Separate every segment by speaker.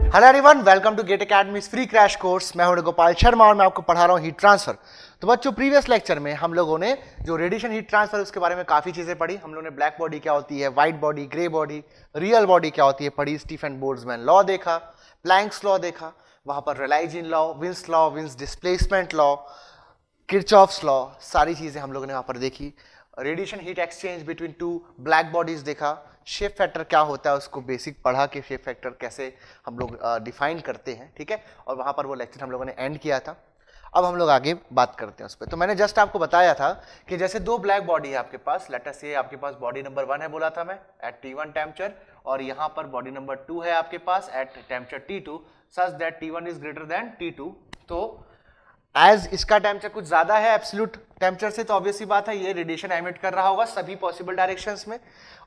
Speaker 1: Hello everyone, welcome to GATE academy free crash course. मैं हूं गोपाल शर्मा और मैं आपको पढ़ा रहा हूं हीट ट्रांसफर। तो बच्चों, प्रीवियस लेक्चर में हम लोगों ने जो रेडिएशन हीट ट्रांसफर उसके बारे में काफी चीजें पढ़ी। हम लोगों ने ब्लैक बॉडी क्या होती है, white body, grey body, real body क्या होती है पढ़ी, स्टीफन बोल्ट्जमैन लॉ देखा, प्लैंक्स लॉ देखा, वहां पर Rayleigh Jeans law, Wien's displacement law, Kirchhoff's law, सारी चीजें हम लोगों ने वहां पर देखी। Radiation heat exchange between two black bodies देखा, शेप फैक्टर क्या होता है उसको बेसिक पढ़ा कि शेप फैक्टर कैसे हम लोग डिफाइन करते हैं, ठीक है। और वहां पर वो लेक्चर हम लोगों ने एंड किया था। अब हम लोग आगे बात करते हैं उस पर। तो मैंने जस्ट आपको बताया था कि जैसे दो ब्लैक बॉडी है आपके पास, लेट अस से आपके पास बॉडी नंबर 1 है बोला था मैं एट T1 टेम्परेचर, और यहां पर बॉडी नंबर 2 है आपके पास at temperature T2 such that T1 is greater than T2। तो एज इसका टेम्परेचर कुछ ज्यादा है एब्सोल्यूट टेम्परेचर से, तो ऑब्वियसली बात है ये रेडिएशन एमिट कर रहा होगा सभी पॉसिबल डायरेक्शंस में।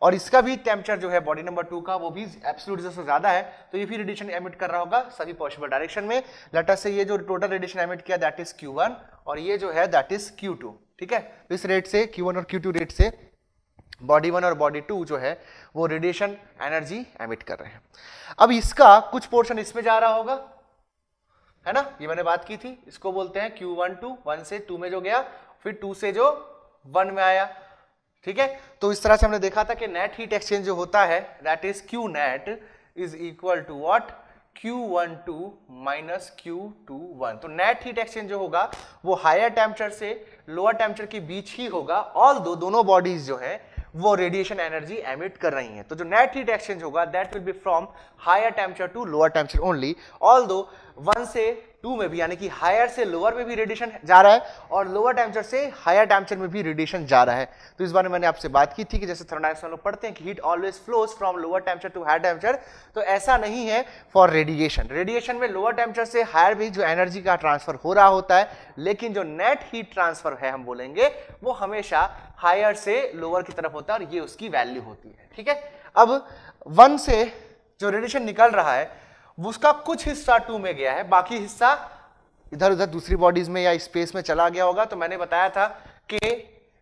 Speaker 1: और इसका भी टेम्परेचर जो है बॉडी नंबर 2 का वो भी एब्सोल्यूट से ज्यादा है, तो ये भी रेडिएशन एमिट कर रहा होगा सभी पॉसिबल डायरेक्शन में। लेट अस से ये जो टोटल रेडिएशन एमिट किया दैट इज Q1 और ये जो है दैट इज Q2, ठीक है। तो इस रेट से Q1 और Q2 रेट से बॉडी 1 और बॉडी 2 जो है वो रेडिएशन एनर्जी एमिट कर रहे हैं। अब इसका कुछ पोर्शन इसमें जा रहा होगा, है ना, ये मैंने बात की थी। इसको बोलते हैं Q1 टू 1 से 2 में जो गया, फिर 2 से जो 1 में आया, ठीक है। तो इस तरह से हमने देखा था कि नेट हीट एक्सचेंज जो होता है that is Q net is equal to what, Q12 minus Q21। तो नेट हीट एक्सचेंज जो होगा वो हायर टेम्परेचर से लोअर टेम्परेचर के बीच ही होगा, ऑल्दो दोनों बॉडीज जो है वो रेडिएशन एनर्जी एमिट कर रही हैं। तो जो नेट हीट एक्सचेंज होगा that will be from higher temperature to lower temperature only, although 1 से 2 में भी, यानी कि हायर से लोअर में भी रेडिएशन जा रहा है और लोअर टेम्परेचर से हायर टेम्परेचर में भी रेडिएशन जा रहा है। तो इस बारे में मैंने आपसे बात की थी कि जैसे थर्मोडायनेमिक्स में लोग पढ़ते हैं कि heat always flows from lower temperature to higher temperature, तो ऐसा नहीं है फॉर रेडिएशन। रेडिएशन में लोअर टेम्परेचर से हायर भी जो एनर्जी का ट्रांसफर हो रहा होता है, लेकिन जो नेट हीट ट्रांसफर है हम बोलेंगे वो हमेशा हायर से लोअर की तरफ होता है और ये उसकी वैल्यू होती है, ठीक है। अब 1 से जो रेडिएशन निकल रहा है उसका कुछ हिस्सा 2 में गया है, बाकी हिस्सा इधर उधर दूसरी बॉडीज में या स्पेस में चला गया होगा। तो मैंने बताया था कि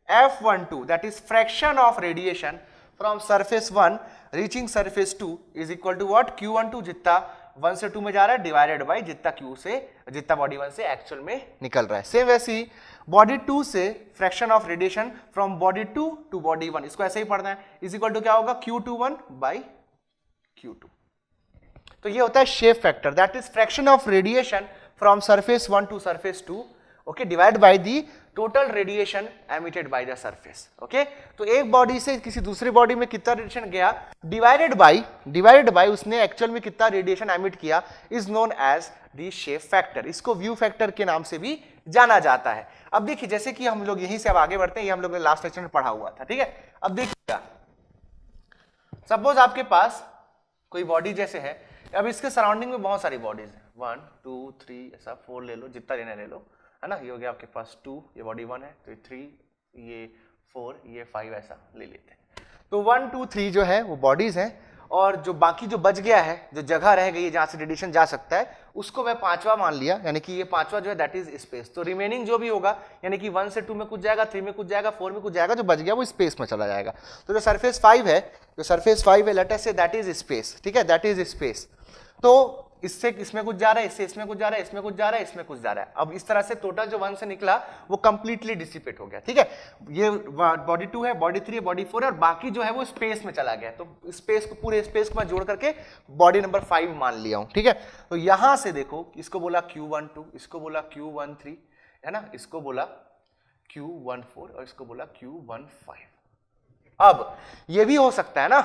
Speaker 1: F12 that is fraction of radiation from surface 1 reaching surface 2 is equal to what, Q12 जितना 1 से 2 में जा रहा है डिवाइडेड बाय जितना बॉडी 1 से एक्चुअल में निकल रहा है। सेम वैसे ही बॉडी 2 से fraction of radiation from body 2 to body 1, इसको ऐसे ही पढ़ना है, इज इक्वल टू क्या होगा, Q21 बाई Q2। तो ये होता है shape factor, that is fraction of radiation from surface 1 to surface 2, okay, divide by the total radiation emitted by the surface, okay. तो एक बॉडी से किसी दूसरी बॉडी में कितना रेडिएशन गया डिवाइडेड बाय उसने एक्चुअल में कितना रेडिएशन एमिट किया is known as the shape factor. इसको व्यू फैक्टर के नाम से भी जाना जाता है। अब देखिए, जैसे कि हम लोग यहीं से अब आगे बढ़ते हैं, ये हम लोग ने लास्ट लेक्चर में पढ़ा हुआ था, ठीक है। अब देखिएगा, सपोज आपके पास कोई बॉडी जैसे है, अब इसके सराउंडिंग में बहुत सारी बॉडीज हैं, 1 2 3 ऐसा 4 ले लो, जितना लेना ले लो, है ना। ये हो गया आपके पास 2, ये बॉडी 1 है, तो 3, ये 4, ये 5 ऐसा ले लेते हैं। तो 1 2 3 जो है वो बॉडीज हैं, और जो बाकी जो बच गया है, जो जगह रह गई है जहां से रेडिएशन जा सकता है, उसको मैं 5वां मान लिया, यानी कि ये 5वां जो है दैट इज स्पेस। तो रिमेनिंग जो भी होगा, यानी कि 1 से 2 में कुछ जाएगा, 3 में कुछ जाएगा, 4 में कुछ जाएगा, जो बच गया वो स्पेस में चला जाएगा। तो जो सरफेस 5 है late us say that is space, ठीक है, दैट इज स्पेस। तो इससे इसमें कुछ जा रहा है, इससे इसमें कुछ जा रहा है, इसमें कुछ जा रहा है, इसमें कुछ जा रहा है। अब इस तरह से टोटल जो 1 से निकला वो कंप्लीटली डिसिपेट हो गया, ठीक है। ये बॉडी 2 है, बॉडी 3 है, बॉडी 4 है, और बाकी जो है वो स्पेस में चला गया। तो स्पेस को, पूरे स्पेस को मैं जोड़ करके बॉडी नंबर 5 मान लिया हूं, ठीक है। तो यहां से देखो, इसको बोला Q12, इसको बोला Q13, है ना, इसको बोला Q14 और इसको बोला Q15। अब ये भी हो सकता है ना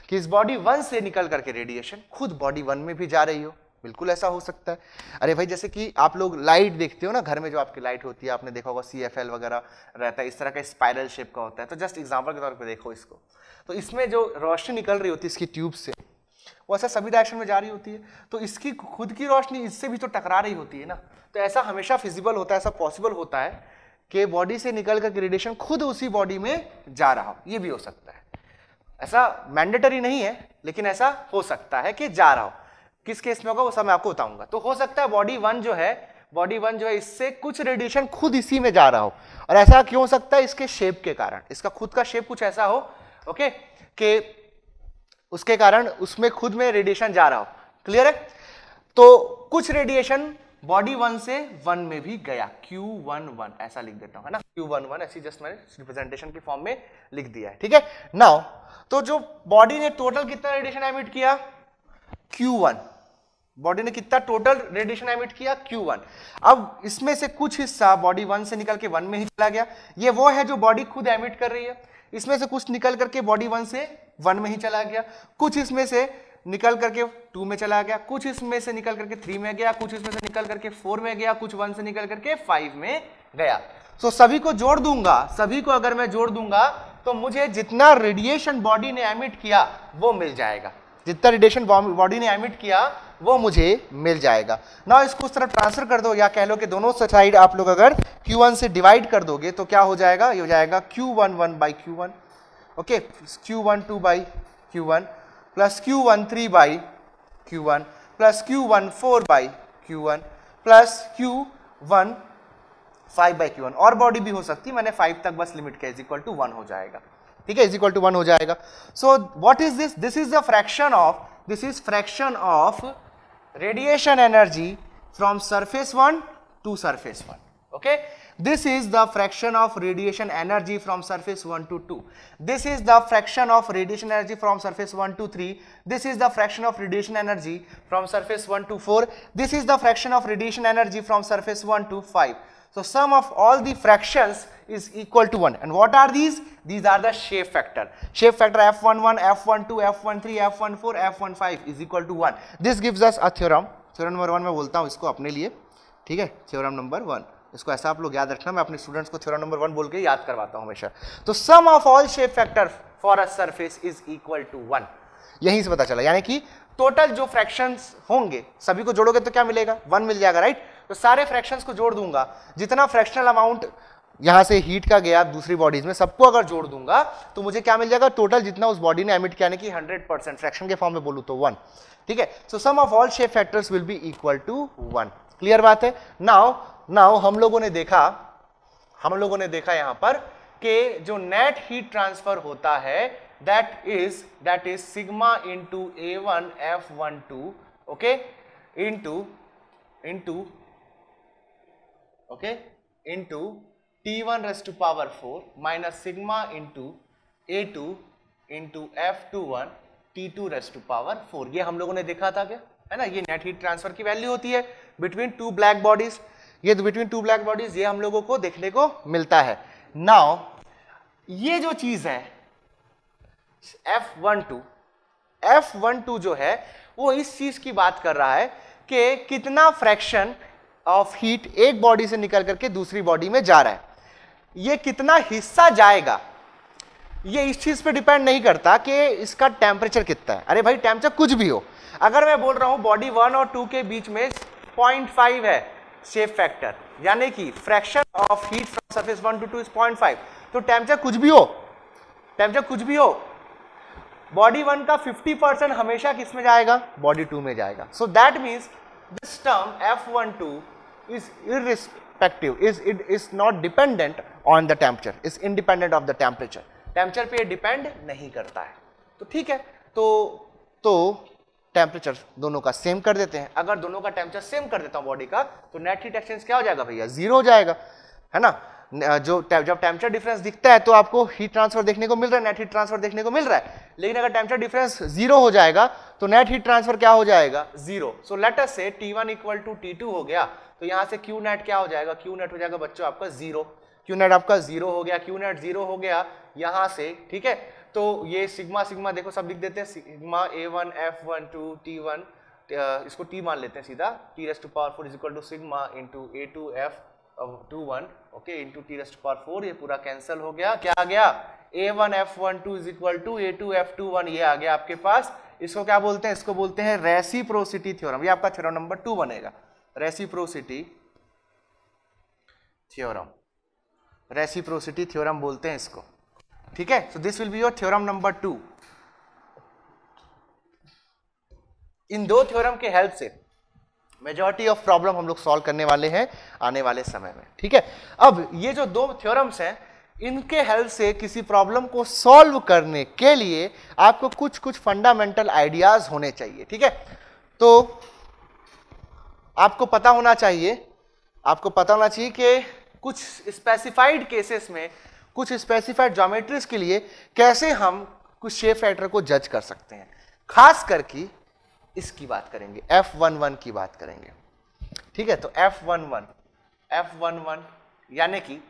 Speaker 1: कि इस बॉडी 1 से निकल करके रेडिएशन खुद बॉडी 1 में भी जा रही हो, बिल्कुल ऐसा हो सकता है। अरे भाई, जैसे कि आप लोग लाइट देखते हो ना, घर में जो आपकी लाइट होती है, आपने देखा होगा CFL वगैरह रहता है, इस तरह का स्पाइरल शेप का होता है। तो जस्ट एग्जांपल के तौर पे देखो इसको, तो इसमें जो रोशनी निकल रही होती है इसकी ट्यूब से, वो ऐसा सभी डायरेक्शन में जा रही होती है, तो इसकी खुद की रोशनी इससे भी तो टकरा रही होती है ना। तो ऐसा हमेशा फिजिबल होता है, ऐसा पॉसिबल होता है कि बॉडी से निकल करके रेडिएशन खुद उसी बॉडी में जा रहा हो, ये भी हो सकता है। ऐसा मैंडेटरी नहीं है, लेकिन ऐसा हो सकता है कि जा रहा हो। किस केस में होगा वो सब मैं आपको बताऊंगा। तो हो सकता है बॉडी 1 जो है इससे कुछ रेडिएशन खुद इसी में जा रहा हो, और ऐसा क्यों हो सकता है, इसके शेप के कारण। इसका खुद का शेप कुछ ऐसा हो, ओके, कि उसके कारण उसमें खुद में रेडिएशन जा रहा हो। क्लियर है? तो कुछ रेडिएशन बॉडी 1 से 1 में भी गया, Q11 ऐसा लिख देता हूं, है ना, Q11 ऐसी जस्ट मैंने रिप्रेजेंटेशन की फॉर्म में लिख दिया है। ठीक है, नाउ तो जो बॉडी ने टोटल कितना रेडिएशन एमिट किया, Q1, बॉडी ने कितना टोटल रेडिएशन एमिट किया, Q1। अब इसमें से कुछ हिस्सा बॉडी 1 से निकल के 1 में ही चला गया, ये वो है जो बॉडी खुद एमिट कर रही है। इसमें से कुछ निकल करके बॉडी 1 से 1 में ही चला गया, कुछ इसमें से निकल करके 2 में चला गया, कुछ इसमें से निकल करके 3 में गया, कुछ इसमें से निकल करके 4 में गया, कुछ 1 से निकल करके 5 में गया। सो सभी को जोड़ दूंगा, सभी को अगर मैं जोड़ दूंगा तो मुझे जितना रेडिएशन बॉडी ने एमिट किया वो मिल जाएगा, जितना रेडिएशन बॉडी ने एमिट किया वो मुझे मिल जाएगा। ना इसको उस तरफ ट्रांसफर कर दो, या कह लो कि दोनों साइड आप लोग अगर Q1 से डिवाइड कर दोगे तो क्या हो जाएगा, ये हो जाएगा Q11 by Q1, okay, Q12 by Q1 plus Q13 by Q1 plus Q14 by Q1 plus Q15 by Q1, और बॉडी भी हो सकती है, मैंने 5 तक बस लिमिट किया, इज इक्वल टू 1 हो जाएगा। ठीक है, इज इक्वल टू 1 हो जाएगा। So what is this, this is the fraction of, this is fraction of radiation energy from surface 1 to surface 1, okay, this is the fraction of radiation energy from surface 1 to 2, this is the fraction of radiation energy from surface 1 to 3, this is the fraction of radiation energy from surface 1 to 4, this is the fraction of radiation energy from surface 1 to 5. So sum of all the fractions is equal to 1, and what are these? These are the shape factor, shape factor f11, f12, f13, f14, f15 is equal to 1. This gives us a theorem, theorem number 1 मैं बोलता हूँ इसको अपने लिए, ठीक है, theorem number 1, इसको ऐसा आप लोग याद रखना, मैं अपने स्टूडेंट्स को थ्योरम नंबर 1 बोल के याद करवाता हूं हमेशा। तो sum of all shape factor for a surface is equal to 1, यहीं से पता चला, यानी कि टोटल जो फ्रैक्शंस होंगे सभी को जोड़ोगे तो क्या मिलेगा, 1 मिल जाएगा, राइट। तो सारे फ्रैक्शंस को जोड़ दूंगा, जितना फ्रैक्शनल अमाउंट यहां से हीट का गया दूसरी बॉडीज में, सबको अगर जोड़ दूंगा तो मुझे क्या मिल जाएगा, टोटल जितना उस बॉडी ने एमिट किया, यानी कि 100% फ्रैक्शन के फॉर्म में बोलूं तो 1। ठीक है, so sum of all shape factors will be equal to 1। Clear बात है। नाउ हम लोगों ने देखा यहां पर कि जो नेट हीट ट्रांसफर होता है that is sigma into A1 F12, okay, into T1 raise to power 4 minus sigma into A2 into F21 T2 raise to power 4। ये हम लोगों ने देखा था क्या, है ना, ये नेट हीट ट्रांसफर की वैल्यू होती है बिटवीन टू ब्लैक बॉडीज, ये बिटवीन टू ब्लैक बॉडीज ये हम लोगों को देखने को मिलता है। नाउ ये जो चीज है F12 जो है वो इस चीज की बात कर रहा है कि कितना फ्रैक्शन ऑफ हीट एक बॉडी से निकल करके दूसरी बॉडी में जा रहा है, ये कितना हिस्सा जाएगा, ये इस चीज पे डिपेंड नहीं करता कि इसका टेम्परेचर कितना है। अरे भाई टेम्परेचर कुछ भी हो, अगर मैं बोल रहा हूं बॉडी 1 और 2 के बीच में 0.5 है शेप फैक्टर, यानी कि fraction of heat from surface 1 to 2 is 0.5, तो टेम्परेचर कुछ भी हो, बॉडी 1 का 50% हमेशा किस में जाएगा, बॉडी 2 में जाएगा। So that means this term F12 is irrespective, it is not dependent on the temperature, is independent of the temperature, temperature पे डिपेंड नहीं करता है। तो ठीक है, तो टेम्परेचर दोनों का सेम कर देते हैं। अगर दोनों का टेम्परेचर सेम कर देता हूं बॉडी का, तो नेट हीट एक्सचेंज क्या हो जाएगा भैया, 0 हो जाएगा, है ना। जब टेम्परेचर डिफरेंस दिखता है तो आपको हीट ट्रांसफर देखने को मिल रहा है, नेट हीट ट्रांसफर देखने को मिल रहा है, लेकिन अगर टेम्परेचर डिफरेंस 0 हो जाएगा तो नेट हीट ट्रांसफर क्या हो जाएगा, 0। सो लेट अस से T1 इक्वल टू T2 हो गया, तो यहां से Q नेट क्या हो जाएगा, Q नेट हो जाएगा बच्चों आपका 0, Q नेट आपका 0 हो गया, Q नेट 0 हो गया यहां से, ठीक है। तो ये सिग्मा देखो सब लिख देते हैं, सिग्मा A1 F12 T1, इसको T मान लेते हैं सीधा, T raise to power 4 is equal to sigma into A2 F21, okay, into T raise to power 4, ये पूरा कैंसिल हो गया, क्या आ गया, A1 F12 is equal to A2 F21, ये आ गया आपके पास। इसको क्या बोलते हैं, इसको बोलते हैं रेसिप्रोसिटी थ्योरम, ये आपका थ्योरम नंबर 2 बनेगा, रेसिप्रोसिटी थ्योरम बोलते हैं इसको, ठीक है। So this will be your theorem number 2। इन दो थ्योरम के हेल्प से मेजॉरिटी ऑफ प्रॉब्लम हम लोग सॉल्व करने वाले हैं आने वाले समय में, ठीक है। अब ये जो दो थ्योरम्स हैं इनके हेल्प से किसी प्रॉब्लम को सॉल्व करने के लिए आपको कुछ कुछ फंडामेंटल आइडियाज होने चाहिए, ठीक है। तो आपको पता होना चाहिए कि कुछ स्पेसिफाइड केसेस में, कुछ स्पेसिफाइड ज्योमेट्रीज के लिए कैसे हम कुछ शेप फैक्टर को जज कर सकते हैं। खास करके इसकी बात करेंगे, F11 की बात करेंगे, ठीक है। तो F11 यानी कि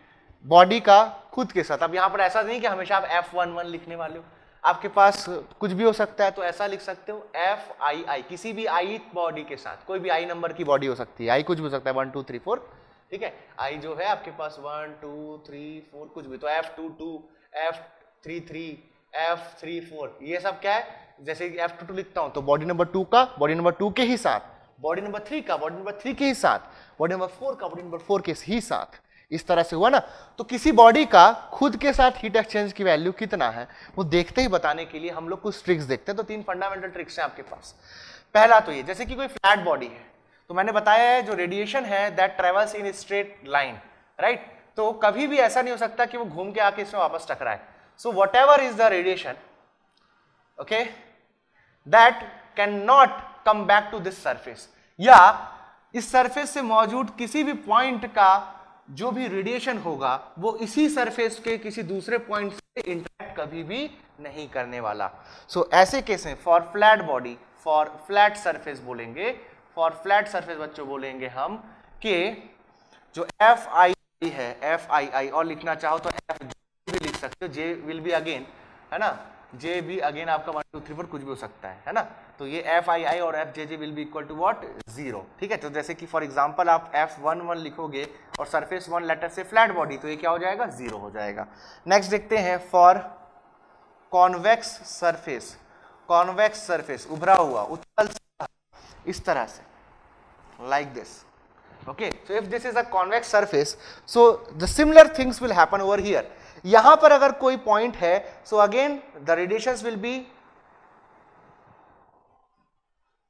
Speaker 1: बॉडी का खुद के साथ। अब यहां पर ऐसा नहीं कि हमेशा आप F11 लिखने वाले हो, आपके पास कुछ भी हो सकता है। तो ऐसा लिख सकते हो FII, किसी भी आई बॉडी के साथ, कोई भी आई नंबर की बॉडी हो सकती है, आई कुछ भी हो सकता है, 1 2 3 4, ठीक है। आई जो है आपके पास 1 2 3 4 कुछ भी, तो F22 F33 F34 ये सब क्या है, जैसे कि F22 लिखता हूं तो बॉडी नंबर 2 का बॉडी नंबर 2 के ही साथ, बॉडी नंबर 3 का बॉडी नंबर 3 के ही साथ, बॉडी नंबर 4 का बॉडी नंबर 4 के ही साथ, इस तरह से हुआ ना। तो किसी बॉडी का खुद के साथ हीट एक्सचेंज की वैल्यू कितना है वो देखते ही बताने के लिए हम लोग कुछ ट्रिक्स देखते हैं। तो 3 फंडामेंटल ट्रिक्स हैं आपके पास। पहला तो ये, जैसे कि कोई फ्लैट बॉडी है, तो मैंने बताया है जो रेडिएशन है that travels in straight line, right. तो कभी भी ऐसा नहीं हो सकता कि वो घूम के आके इसमें वापस टकराए। So whatever is the radiation, okay, that can not come back to this surface, या इस सरफेस से मौजूद किसी भी पॉइंट का जो भी रेडिएशन होगा वो इसी सरफेस के किसी दूसरे पॉइंट से इंटरेक्ट कभी भी नहीं करने वाला। सो ऐसे केस में for flat body, for flat surface बोलेंगे, फॉर फ्लैट सरफेस बच्चों बोलेंगे हम कि जो FII है, FII, और लिखना चाहो तो F भी लिख सकते हो, J विल बी अगेन, है ना, J भी अगेन आपका 1 2 3 4 कुछ भी हो सकता है ना। तो ये FII और FJJ will be equal to what, 0, ठीक है। तो जैसे कि फॉर एग्जांपल आप F11 लिखोगे और सरफेस 1 लेटर से फ्लैट बॉडी, तो ये क्या हो जाएगा, 0 हो जाएगा। नेक्स्ट देखते हैं for convex surface, convex surface उभरा हुआ, उत्तल इस तरह से, like this, okay। So if this is a convex surface, so the similar things will happen over here। यहां पर अगर कोई पॉइंट है, so again the radiations will be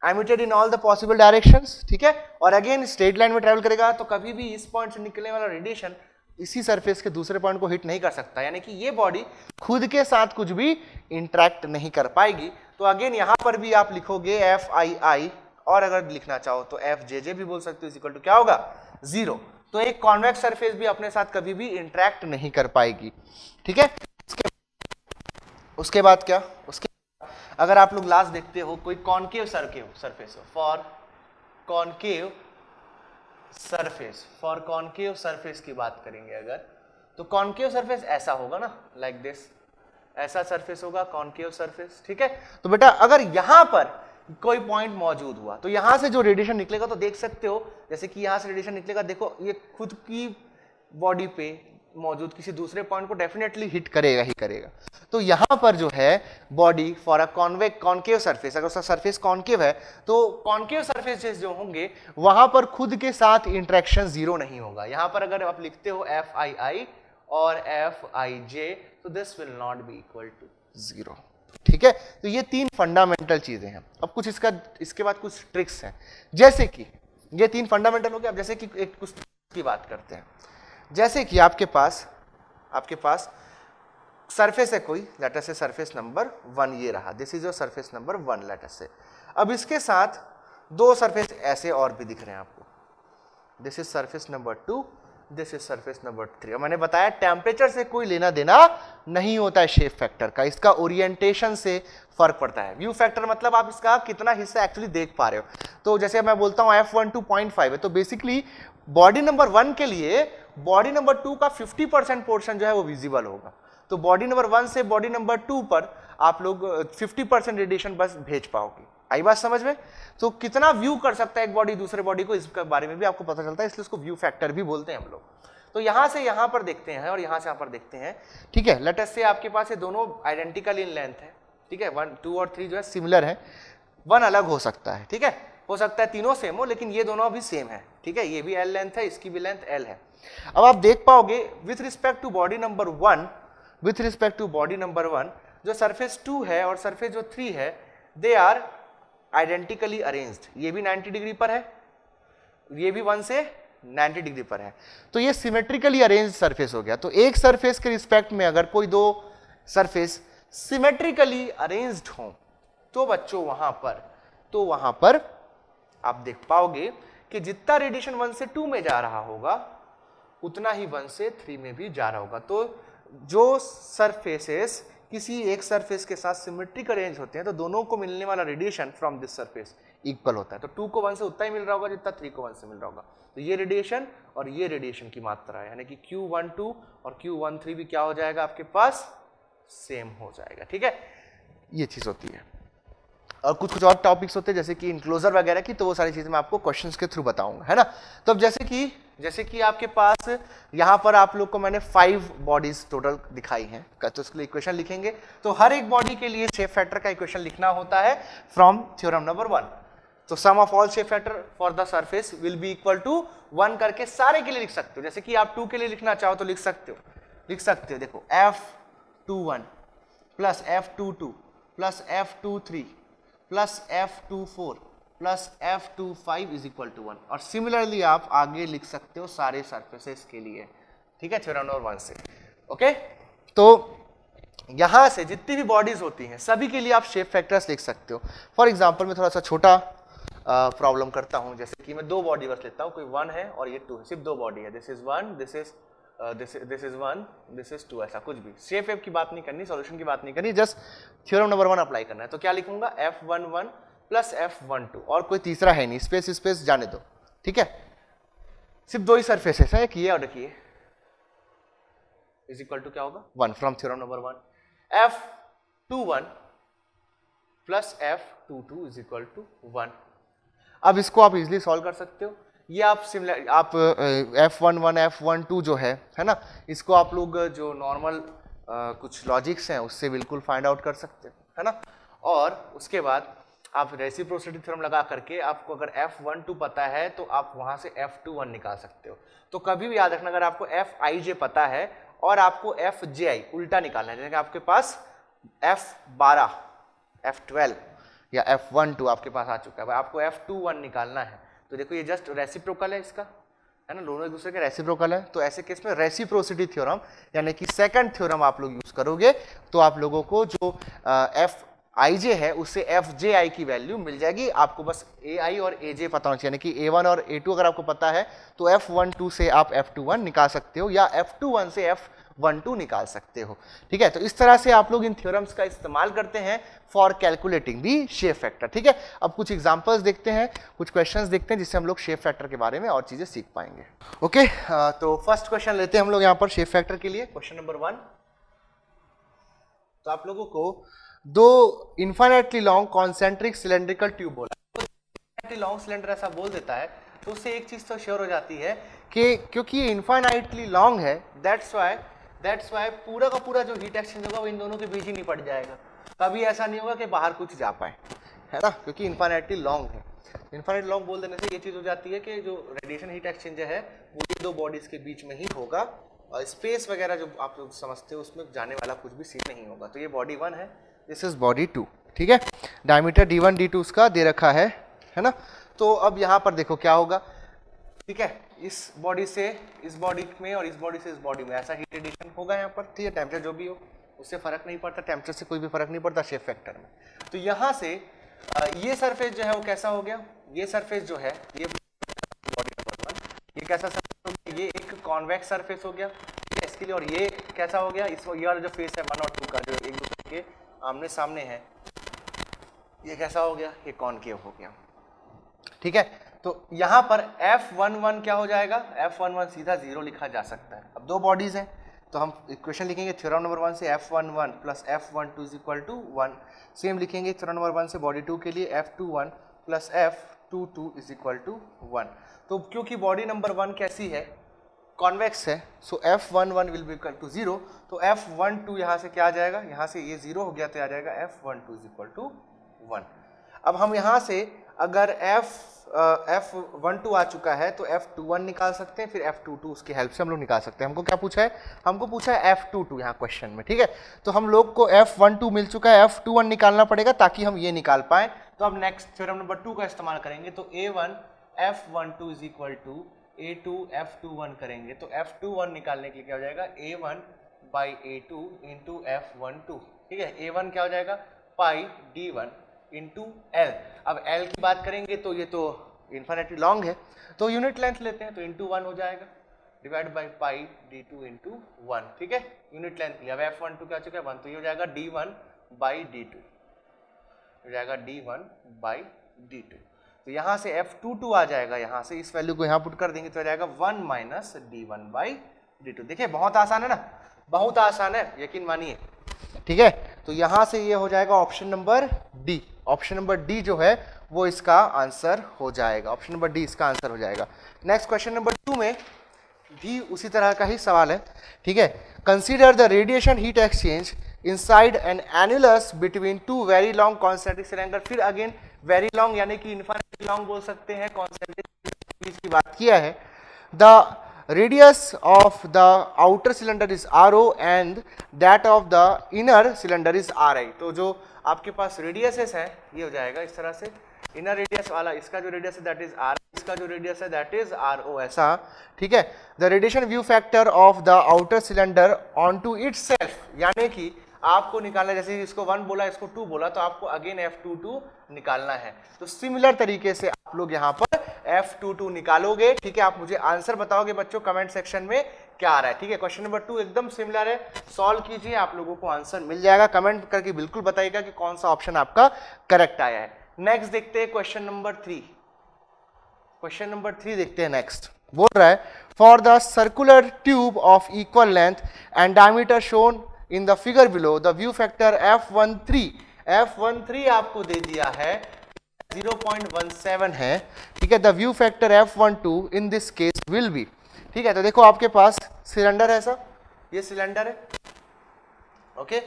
Speaker 1: emitted in all the possible directions, ठीक है। और again straight line में travel करेगा, तो कभी भी इस पॉइंट से निकलने वाला रेडिएशन इसी सरफेस के दूसरे पॉइंट को हिट नहीं कर सकता, यानी कि ये बॉडी खुद के साथ कुछ भी इंटरेक्ट नहीं कर पाएगी। तो अगेन यहां पर भी आप लिखोगे FII, और अगर लिखना चाहो तो FJJ भी बोल सकते हो, इक्वल टू क्या होगा, 0। तो एक कॉन्वेक्स सरफेस भी अपने साथ कभी भी इंटरेक्ट नहीं कर पाएगी, ठीक है। उसके बाद क्या, उसके अगर आप लोग लास्ट देखते हो कोई कॉनकेव सरफेस हो, for concave surface, for concave surface की बात करेंगे अगर, तो कॉनकेव सरफेस ऐसा होगा ना, लाइक दिस, ऐसा सरफेस होगा कॉनकेव सरफेस, ठीक है। तो बेटा अगर यहां पर कोई पॉइंट मौजूद हुआ तो यहां से जो रेडिएशन निकलेगा, तो देख सकते हो जैसे कि यहां से रेडिएशन निकलेगा, देखो ये खुद की बॉडी पे मौजूद किसी दूसरे पॉइंट को डेफिनेटली हिट करेगा ही करेगा। तो यहां पर जो है body for a concave surface, अगर उसका सरफेस कॉनकेव है तो कॉनकेव सरफेसेस जो होंगे वहां पर खुद के साथ इंटरेक्शन 0 नहीं होगा। यहां पर अगर आप लिखते हो FII और FIJ, तो this will not be equal to 0, ठीक है। तो ये 3 फंडामेंटल चीजें हैं। अब कुछ इसके बाद कुछ ट्रिक्स हैं, जैसे कि ये 3 फंडामेंटल हो गया। अब जैसे कि एक कुछ की बात करते हैं, जैसे कि आपके पास सरफेस है कोई, लेटर से सरफेस नंबर 1 ये रहा, this is your surface number 1 letter से। अब इसके साथ 2 सरफेस ऐसे और भी दिख रहे हैं आपको, this is surface number 2, this is surface number 3। मैंने बताया टेम्परेचर से कोई लेना देना नहीं होता है शेप फैक्टर का, इसका ओरिएंटेशन से फर्क पड़ता है। व्यू फैक्टर मतलब आप इसका कितना हिस्सा एक्चुअली देख पा रहे हो। तो जैसे मैं बोलता हूं F12 0.5 है, तो बेसिकली बॉडी नंबर 1 के लिए बॉडी नंबर 2 का 50% पोर्शन जो है वो विजिबल होगा। तो बॉडी नंबर 1 से बॉडी नंबर 2 पर आप लोग 50% रेडिएशन बस भेज पाओगे। आई बात समझ में? तो कितना व्यू कर सकता है एक बॉडी दूसरे बॉडी को, इसके बारे में भी आपको पता चलता है, इसलिए उसको व्यू फैक्टर भी बोलते हैं हम लोग। तो यहां से यहां पर देखते हैं और यहां से यहां पर देखते हैं, ठीक है। लेट अस से आपके पास ये दोनों आइडेंटिकल इन लेंथ है, ठीक है। 1 2 और 3 जो है सिमिलर है, 1 अलग हो सकता है, ठीक है। हो सकता है तीनों सेम हो, लेकिन ये दोनों भी सेम है, ठीक है। ये भी L लेंथ है, इसकी भी लेंथ L है। अब आप देख पाओगे with respect to body number 1, with respect to body number 1 जो सरफेस 2 है और सरफेस जो 3 है, दे आर आइडेंटिकली अरेंज्ड। ये भी 90 डिग्री पर है, ये भी 1 से 90 डिग्री पर है, तो ये सिमेट्रिकली अरेंज सरफेस हो गया। तो एक सरफेस के रिस्पेक्ट में अगर कोई दो सरफेस सिमेट्रिकली अरेंज्ड हो तो बच्चों वहां पर आप देख पाओगे कि जितना रेडिएशन 1 से 2 में जा रहा होगा उतना ही 1 से 3 में भी जा रहा होगा। तो जो सरफेसेस किसी एक सरफेस के साथ सिमेट्रिक अरेंज होते हैं तो दोनों को मिलने वाला radiation from this surface equal होता है। तो 2 को 1 से उतना ही मिल रहा होगा जितना 3 को 1 से मिल रहा होगा। तो ये रेडिएशन और ये रेडिएशन की मात्रा है, यानी कि Q12 और Q13 भी क्या हो जाएगा आपके पास, सेम हो जाएगा। ठीक है, ये चीज होती है। और कुछ और टॉपिक्स होते हैं जैसे कि इनक्लोजर वगैरह की, तो वो सारी चीजें मैं आपको क्वेश्चंस के थ्रू बताऊंगा, है ना। तो अब जैसे कि आपके पास यहाँ पर आप लोग को मैंने 5 बॉडीज टोटल दिखाई हैं, तो इसके लिए इक्वेशन लिखेंगे। तो हर एक बॉडी के लिए शेप फैक्टर का इक्वेशन लिखना होता है फ्रॉम थ्योरम नंबर 1। तो sum of all shape factor for the surface will be equal to 1 करके सारे के लिए लिख सकते हो। जैसे कि आप 2 के लिए लिखना चाहो तो लिख सकते हो देखो F21 plus F22 plus F23 plus F24 plus F25 is equal to 1। और सिमिलरली आप आगे लिख सकते हो सारे सरफेसेस के लिए, ठीक है, थ्योरम नंबर 1 से। ओके, तो यहां से जितनी भी बॉडीज होती हैं सभी के लिए आप शेप फैक्टर्स लिख सकते हो। फॉर एग्जांपल मैं थोड़ा सा छोटा प्रॉब्लम करता हूं, जैसे कि मैं 2 बॉडी बस लेता हूं, कोई 1 है और ये 2 है, सिर्फ 2 बॉडी है, this is 1, this is 1, this is 2, ऐसा कुछ भी। शेप वेप की बात नहीं करनी, सॉल्यूशन की बात नहीं करनी, जस्ट थ्योरम नंबर 1 अप्लाई करना है। तो क्या लिखूंगा, F11 प्लस F12, और कोई तीसरा है नहीं, स्पेस जाने दो, ठीक है। सिर्फ 2 ही सरफेसेस है, एक ये और एक ये, इज इक्वल टू क्या होगा 1 from theorem number 1। F21 plus F22 is equal to 1। अब इसको आप इजिली सॉल्व कर सकते हो। ये आप F11 F12 जो है ना, इसको आप लोग जो नॉर्मल कुछ लॉजिक्स हैं उससे बिल्कुल फाइंड आउट कर सकते हो, है ना। और उसके बाद आप रेसिप्रोसिटी थ्योरम लगा करके आपको अगर F12 पता है तो आप वहां से F21 निकाल सकते हो। तो कभी भी याद रखना, अगर आपको Fij पता है और आपको Fji उल्टा निकालना है, जैसे आपके पास F12 F12 या F12 आपके पास आ चुका है, आपको F21 निकालना है। तो देखो ये जस्ट रेसिप्रोकल है इसका, है ना, दोनों एक दूसरे के रेसिप्रोकल है। तो ऐसे केस में रेसिप्रोसिटी थ्योरम यानी कि सेकंड थ्योरम आप लोग यूज करोगे तो आप लोगों को जो Fij है उससे Fji की वैल्यू मिल जाएगी। आपको बस Ai और Aj पता होना चाहिए, यानी कि A1 और A2 अगर आपको पता है तो F12 से आप F21 निकाल सकते हो या F21 से F12 निकाल सकते हो, ठीक है। तो इस तरह से आप लोग इन थ्योरम्स का इस्तेमाल करते हैं for calculating the shape factor, ठीक है। अब कुछ एग्जांपल्स देखते हैं, कुछ क्वेश्चंस देखते हैं जिससे हम लोग शेप फैक्टर के बारे में और चीजें सीख पाएंगे। ओके, तो फर्स्ट क्वेश्चन लेते हैं हम लोग यहाँ पर शेप फैक्टर के लिए, क्वेश्चन नंबर 1। तो आप लोगों को 2 infinitely long concentric cylindrical tube बोला, इनफाइनाइटली लॉन्ग सिलेंडर ऐसा बोल देता है तो उससे एक चीज तो श्योर हो जाती है कि क्योंकि ये इनफाइनाइटली लॉन्ग है, दैट्स वाई पूरा का पूरा जो हीट एक्सचेंज होगा वो इन दोनों के बीच ही निपट जाएगा। कभी ऐसा नहीं होगा कि बाहर कुछ जा पाए, है ना, क्योंकि इनफाइनाइटली लॉन्ग है। इनफाइनाइट लॉन्ग बोल देने से ये चीज हो जाती है कि जो रेडिएशन हीट एक्सचेंज है वो ये 2 बॉडीज के बीच में ही होगा, और स्पेस वगैरह जो आप लोग समझते हो उसमें जाने वाला कुछ भी सीन नहीं होगा। तो ये बॉडी 1 है, दिस इज बॉडी 2, ठीक है। डायमीटर D1 D2 उसका दे रखा है ना। तो अब यहाँ पर देखो क्या होगा, ठीक है, इस बॉडी से इस बॉडी में और इस बॉडी से इस बॉडी में ऐसा हीट रेडिएशन होगा यहाँ पर, ठीक है। टेम्परेचर जो भी हो उससे फर्क नहीं पड़ता, टेम्परेचर से कोई भी फर्क नहीं पड़ता शेप फैक्टर में। तो यहाँ से ये सरफेस जो है वो कैसा हो गया, ये सरफेस जो है ये बॉडी नंबर 1, ये कैसा सरफेस हो गया, ये एक कॉन्वेक्स सरफेस हो गया इसके लिए। और ये कैसा हो गया, इस ये वाला जो फेस है 1 और 2 का जो एक दूसरे के आमने सामने है, ये कैसा हो गया, ये कॉनकेव हो गया, ठीक है। तो यहां पर F11 क्या हो जाएगा, F11 सीधा 0 लिखा जा सकता है। अब 2 बॉडीज हैं तो हम इक्वेशन लिखेंगे थ्योरम नंबर 1 से F11 plus F12 is equal to 1। Same लिखेंगे थ्योरम नंबर 1 से बॉडी 2 के लिए F21 plus F22 is equal to 1। तो क्योंकि बॉडी नंबर 1 कैसी है, कॉन्वेक्स है, so F11 will be equal to 0। तो F12 यहाँ से क्या आ जाएगा, यहाँ से ये 0 हो गया तो आ जाएगा F12 इज इक्वल टू 1। अब हम यहाँ से अगर F12 आ चुका है तो F21 निकाल सकते हैं, फिर F22 उसकी हेल्प से हम लोग निकाल सकते हैं। हमको क्या पूछा है, हमको पूछा है F22 यहाँ क्वेश्चन में, ठीक है। तो हम लोग को F12 मिल चुका है, F21 निकालना पड़ेगा ताकि हम ये निकाल पाए। तो अब नेक्स्ट थ्योरम नंबर 2 का इस्तेमाल करेंगे। तो A1 F12 is equal to F21 करेंगे तो F21 निकालने के लिए क्या हो जाएगा A1 by A2 into F12, ठीक है। A1 क्या हो जाएगा पाई D1 इंटू L। अब L की बात करेंगे तो ये तो इन्फिनिटली लॉन्ग है, तो यूनिट लेंथ लेते हैं तो इंटू 1 हो जाएगा divide by pi D2 into 1, ठीक है। यूनिट लेंथ लिया। अब F12 क्या हो चुका है 1, तो ये हो जाएगा D1 बाई D2, हो जाएगा D1 बाई D2। तो यहाँ से F22 आ जाएगा, यहाँ से इस वैल्यू को यहाँ पुट कर देंगे तो आ जाएगा 1 माइनस D1 बाई D2। देखिए बहुत आसान है ना, बहुत आसान है, यकीन मानिए, ठीक है। तो यहाँ से ये हो जाएगा option number D. Option number D जो है वो इसका आंसर हो जाएगा, ऑप्शन नंबर डी इसका आंसर हो जाएगा। नेक्स्ट क्वेश्चन नंबर 2 में भी उसी तरह का ही सवाल है, ठीक है। Consider the radiation heat exchange inside N annulus between two very long concentric cylinder. फिर अगेन वेरी लॉन्ग यानी कि इन्फिनिटली लॉन्ग बोल सकते हैं, कॉन्सेंट्रिक बीच की बात किया है। The radius of the outer cylinder is RO and that of the inner cylinder is RI। तो जो आपके पास रेडियसेस है ये हो जाएगा इस तरह से, इनर रेडियस वाला इसका जो रेडियस है दैट इज R, इसका जो रेडियस है दैट इज RO, ऐसा, ठीक है। The radiation view factor of the outer cylinder on to itself, यानी कि आपको निकालना, जैसे इसको 1 बोला इसको 2 बोला तो आपको अगेन F22 निकालना है। तो सिमिलर तरीके से आप लोग यहाँ पर F22 निकालोगे, ठीक है। आप मुझे आंसर बताओगे बच्चों कमेंट सेक्शन में क्या आ रहा है, ठीक है। क्वेश्चन नंबर 2 एकदम सिमिलर है, सॉल्व कीजिए, आप लोगों को आंसर मिल जाएगा। कमेंट करके बिल्कुल बताइएगा कि कौन सा ऑप्शन आपका करेक्ट आया है। नेक्स्ट देखते हैं क्वेश्चन नंबर 3। क्वेश्चन नंबर 3 देखते हैं। नेक्स्ट बोल रहा है for the circular tube of equal length and diameter shown in the figure below the view factor F13 आपको दे दिया है 0.17 है, ठीक है। The view factor F12 in this case will be, ठीक है। तो देखो आपके पास सिलेंडर है, ऐसा ये सिलेंडर है, ओके।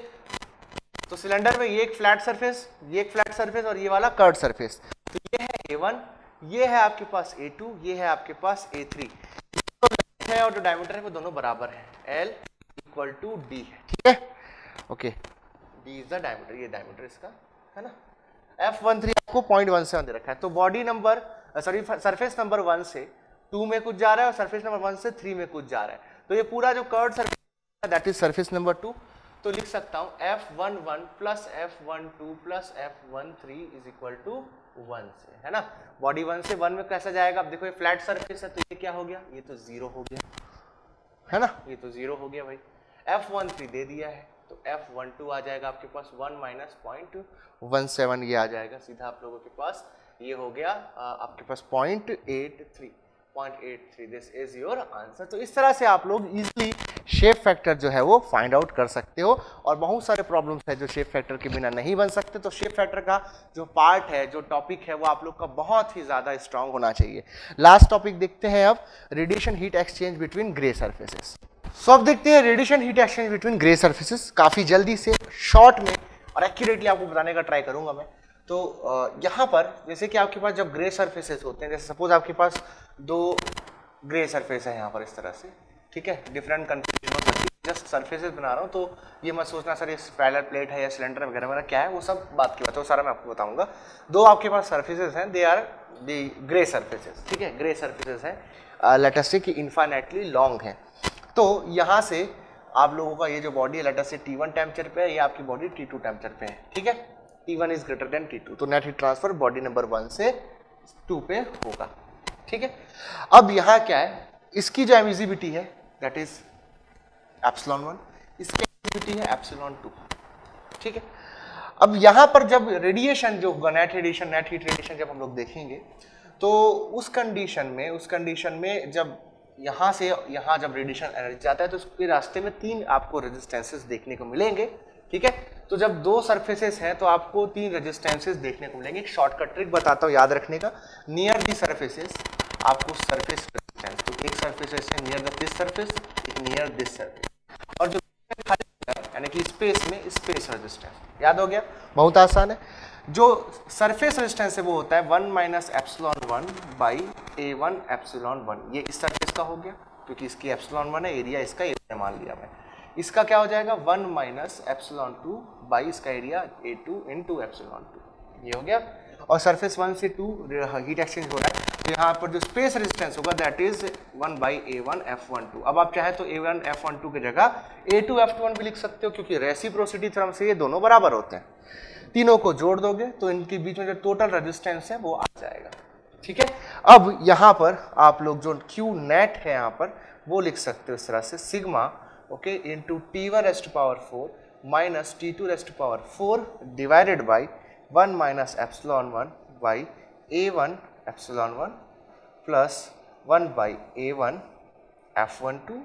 Speaker 1: तो सिलेंडर में ये एक फ्लैट सरफेस, ये एक फ्लैट सरफेस और ये वाला कर्व सरफेस। तो ये है A1, ये है आपके पास A2, ये है आपके पास A3 है, और जो डायमीटर है वो दोनों बराबर है, L इक्वल टू D है, ठीक है, okay. D is the diameter, ये डायमीटर इसका है ना। F13 आपको 0.17 दे रखा है। तो body number sorry surface number 1 से 2 में कुछ जा रहा है और सरफेस नंबर 1 से 3 में कुछ जा रहा है। तो ये पूरा जो curve surface that is surface number 2। तो लिख सकता हूं F11 plus F12 plus F13 is equal to 1 से, है ना। बॉडी 1 से 1 में कैसा जाएगा, अब देखो ये फ्लैट सरफेस है तो ये क्या हो गया, ये तो 0 हो गया, है ना, ये तो 0 हो गया भाई। F13 दे दिया है तो F12 आ जाएगा आपके पास 1 माइनस 0.17, ये आ जाएगा सीधा आप लोगों के पास, ये हो गया आपके पास 0.83, दिस इज योर आंसर। तो इस तरह से आप लोग इजीली शेप फैक्टर जो है वो फाइंड आउट कर सकते हो। और बहुत सारे प्रॉब्लम्स है जो शेप फैक्टर के बिना नहीं बन सकते। तो शेप फैक्टर का जो पार्ट है, जो टॉपिक है, वो आप लोग का बहुत ही ज्यादा स्ट्रांग होना चाहिए। लास्ट टॉपिक देखते हैं अब, radiation heat exchange between grey surfaces. So अब देखते हैं radiation heat exchange between grey surfaces, काफी जल्दी से शॉर्ट में और एक्यूरेटली आपको बताने का ट्राई करूंगा मैं। तो यहाँ पर जैसे कि आपके पास जब ग्रे सर्फेसेस होते हैं, जैसे सपोज आपके पास 2 ग्रे सर्फेस है यहाँ पर इस तरह से, ठीक है, डिफरेंट कंफ्यूजन हो सकती है, जस्ट सर्फेसेस बना रहा हूँ। तो ये मत सोचना सर ये पैरेलल प्लेट है या सिलेंडर वगैरह वगैरह क्या है, वो सब बात की बात है, वो सारा मैं आपको बताऊंगा। 2 आपके पास सर्फेसेस हैं, they are the grey surfaces, ठीक है, ग्रे सर्फेसेस हैं, लेट अस से कि इनफाइनाइटली लॉन्ग है। तो यहाँ से आप लोगों का ये जो बॉडी है लेट अस से T1 टेम्परेचर पे है, ये आपकी बॉडी T2 टेम्परेचर पे है, ठीक है। T1 is greater than T2, तो net heat transfer body number 1 से 2 पे होगा, ठीक है। अब यहाँ क्या है, इसकी जो एमिसिविटी है दैट इज एप्सिलॉन 1, इसकी एमिसिविटी है एप्सिलॉन 2, ठीक है। अब यहाँ पर जब रेडिएशन जो होगा, net radiation, net heat radiation जब हम लोग देखेंगे तो उस कंडीशन में जब यहाँ से यहाँ जब रेडिएशन एनर्जी जाता है तो उसके रास्ते में 3 आपको रेजिस्टेंसेस देखने को मिलेंगे, ठीक है। तो जब 2 सरफेसेस हैं तो आपको 3 रेजिस्टेंसेस देखने को मिलेंगे। एक शॉर्टकट ट्रिक बताता हूँ याद रखने का, नियर दी सरफेसेस आपको सरफेस रेजिस्टेंस, तो एक सरफेस है नियर दिस सरफेस, एक नियर दिस सरफेस, और जो यानी कि स्पेस में स्पेस रेजिस्टेंस, याद हो गया, बहुत आसान है। जो सरफेस रेजिस्टेंस है वो होता है 1 minus epsilon 1 by A1 epsilon 1, ये इस सरफेस का हो गया क्योंकि इसकी एप्सिलॉन 1 है, एरिया इसका एरिया मान लिया मैं। इसका क्या हो जाएगा 1 माइनस एप्सिलॉन 2 बाई इसका एरिया A2 इंटू एप्सिलॉन 2, ये हो गया। और सरफेस 1 से 2 हीट एक्सचेंज हो रहा है, तो यहाँ पर जो स्पेस रेजिस्टेंस होगा दैट इज 1/A1F12। अब आप चाहे तो A1F12 की जगह A2F21 भी लिख सकते हो, क्योंकि रेसिप्रोसिटी थ्योरम से ये दोनों बराबर होते हैं। तीनों को जोड़ दोगे तो इनके बीच में जो टोटल रेजिस्टेंस है वो आ जाएगा। ठीक है, अब यहाँ पर आप लोग जो Q नेट है यहाँ पर वो लिख सकते हो इस तरह से, sigma okay into T1⁴ minus T2⁴ divided by 1 minus epsilon one by A1 epsilon one plus 1 by A1 F12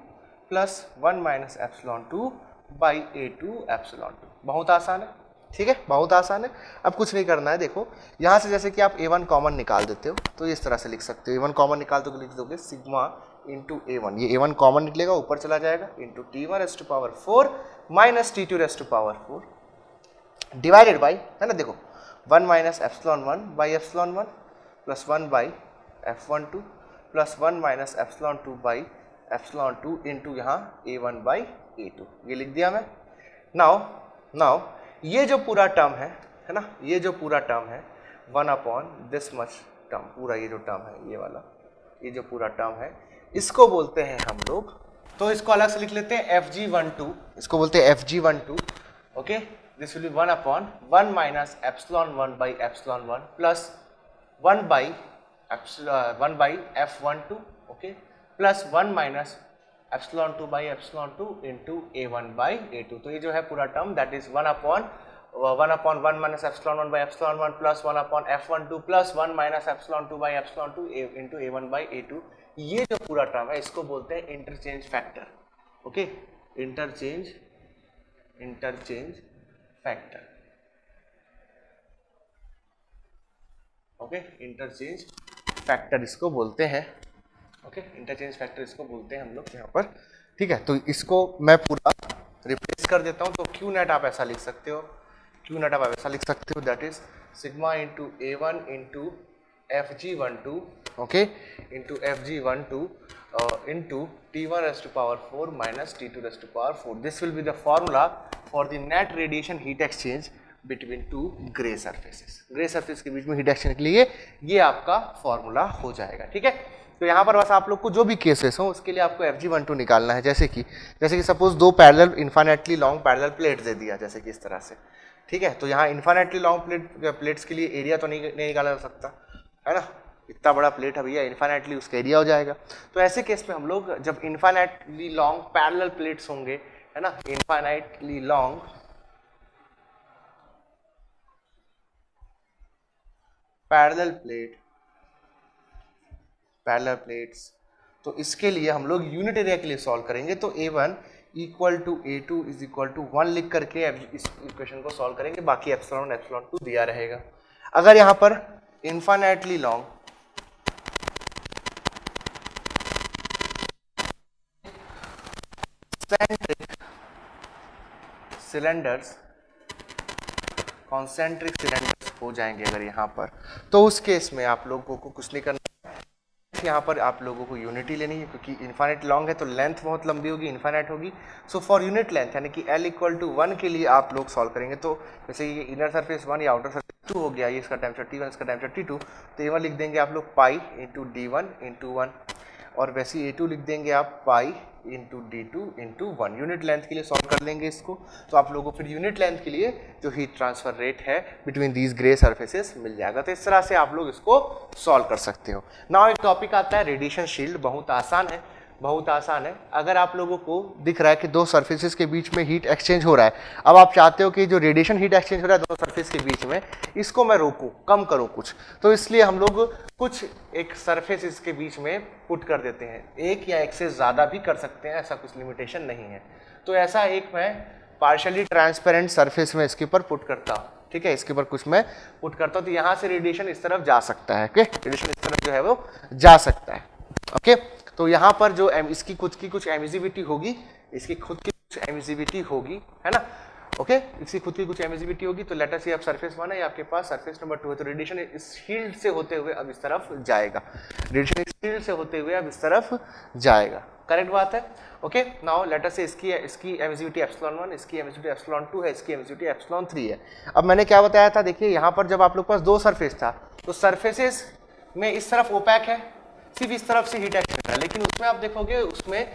Speaker 1: plus 1 minus epsilon two by A2 epsilon two. बहुत आसान है, ठीक है, बहुत आसान है। अब कुछ नहीं करना है, देखो यहाँ से जैसे कि आप A1 कॉमन निकाल देते हो तो इस तरह से लिख सकते हो, A1 कॉमन निकाल तो लिख दोगे सिग्मा इंटू A1, ये A1 कॉमन निकलेगा ऊपर चला जाएगा, into T1⁴ minus T2⁴ divided by, है ना, देखो 1 minus epsilon one by epsilon one plus 1 by F12 plus 1 minus epsilon two by epsilon two into यहाँ A1 बाई A2, ये लिख दिया मैं। नाउ ये जो पूरा टर्म है ना, ये जो पूरा टर्म है 1 अपॉन दिस मच टर्म, पूरा ये जो टर्म है ये वाला, ये जो पूरा टर्म है इसको बोलते हैं हम लोग, तो इसको अलग से लिख लेते हैं Fg12, इसको बोलते हैं Fg12। Okay, this will be 1 upon 1 minus epsilon one by epsilon one plus 1 by F12 okay plus 1 minus epsilon two by epsilon two into A1 by A2। तो ये जो है पूरा term that is 1 upon 1 minus epsilon one by epsilon one plus 1 upon F12 plus 1 minus epsilon two by epsilon two into A1 by A2। ये जो पूरा term है इसको बोलते हैं interchange factor. Okay, interchange factor. Okay, interchange factor इसको बोलते हैं। ओके, इंटरचेंज फैक्टर इसको बोलते हैं हम लोग यहाँ पर। ठीक है, तो इसको मैं पूरा रिप्लेस कर देता हूँ, तो क्यू नेट आप ऐसा लिख सकते हो, क्यू नेट आप ऐसा लिख सकते हो that is sigma into A1 into Fg12 okay into Fg12 into T1⁴ minus T2⁴ this will be the formula for the net radiation heat exchange between to grey surfaces. Grey surface के बीच में heat exchange के लिए ये आपका formula हो जाएगा। ठीक है, तो यहाँ पर बस आप लोग को जो भी केसेस हो उसके लिए आपको Fg12 निकालना है। जैसे कि सपोज दो parallel infinitely long parallel plate दे दिया, जैसे कि इस तरह से। ठीक है, तो यहाँ इन्फाइनाइटली लॉन्ग प्लेट्स के लिए एरिया तो नहीं निकाला जा सकता है ना, इतना बड़ा प्लेट है भैया, इन्फाइनाइटली उसका एरिया हो जाएगा। तो ऐसे केस में हम लोग जब इन्फाइनाइटली लॉन्ग पैरेलल प्लेट्स होंगे, है ना, इन्फाइनाइटली लॉन्ग पैरेलल प्लेट्स, तो इसके लिए हम लोग यूनिट एरिया के लिए सॉल्व करेंगे। तो A1 equal to A2 is equal to 1 लिख करके इस इक्वेशन को सॉल्व करेंगे, बाकी एप्सिलॉन दिया रहेगा। अगर यहाँ पर infinitely long cylinders, concentric cylinders हो जाएंगे अगर यहाँ पर, तो उस केस में आप लोगों को कुछ नहीं करना, यहाँ पर आप लोगों को यूनिटी लेनी है, क्योंकि इन्फाइनाइट लॉन्ग है तो लेंथ बहुत लंबी होगी, इन्फाइनाइट होगी। सो फॉर यूनिट लेंथ यानी कि L इक्वल टू 1 के लिए आप लोग सॉल्व करेंगे। तो जैसे ये इनर सरफेस 1 या आउटर सरफेस 2 हो गया, ये इसका टेम्परेचर T1, इसका टेम्परेचर T2, तो A1 लिख देंगे आप लोग पाई इंटू D1 इंटू 1, और वैसे A2 लिख देंगे आप pi into D2 into 1। Unit length के लिए सॉल्व कर लेंगे इसको, तो आप लोगों को फिर यूनिट लेंथ के लिए जो हीट ट्रांसफर रेट है बिटवीन दीज ग्रे सरफेसेस मिल जाएगा। तो इस तरह से आप लोग इसको सॉल्व कर सकते हो। नाउ एक टॉपिक आता है रेडिएशन शील्ड, बहुत आसान है, बहुत आसान है। अगर आप लोगों को दिख रहा है कि दो सरफेसेस के बीच में हीट एक्सचेंज हो रहा है, अब आप चाहते हो कि जो रेडिएशन हीट एक्सचेंज हो रहा है दो सरफेस के बीच में, इसको मैं रोकूं, कम करूं कुछ, तो इसलिए हम लोग कुछ एक सरफेस इसके बीच में पुट कर देते हैं। एक या एक से ज़्यादा भी कर सकते हैं, ऐसा कुछ लिमिटेशन नहीं है। तो ऐसा एक मैं पार्शियली ट्रांसपेरेंट सरफेस में इसके ऊपर पुट करता हूँ। ठीक है, इसके ऊपर कुछ मैं पुट करता हूँ, तो यहाँ से रेडिएशन इस तरफ जा सकता है। ओके, रेडिएशन इस तरफ जो है वो जा सकता है। ओके, तो यहाँ पर जो इसकी खुद की कुछ एमिसिविटी होगी, इसकी खुद की कुछ एमिसिविटी होगी, है ना, ओके इसकी खुद की कुछ एमिसिविटी होगी। तो लेटर से अब सरफेस 1 है, आपके पास सरफेस नंबर 2 है, तो रेडिएशन इस शील्ड से होते हुए अब इस तरफ जाएगा, रेडिएशन इस शील्ड से होते हुए अब इस तरफ जाएगा। करेक्ट बात है। ओके नाउ लेटर से इसकी एमिसिविटी एप्सिलॉन 1, इसकी एमिसिविटी एप्सिलॉन 2 है, इसकी एमिसिविटी एप्सिलॉन 3 है। अब मैंने क्या बताया था, देखिए यहाँ पर जब आप लोग के पास दो सरफेस था तो सरफेसेस में इस तरफ ओपैक है, सिर्फ इस तरफ से हीट एक्सचेंजर है, लेकिन उसमें आप देखोगे उसमें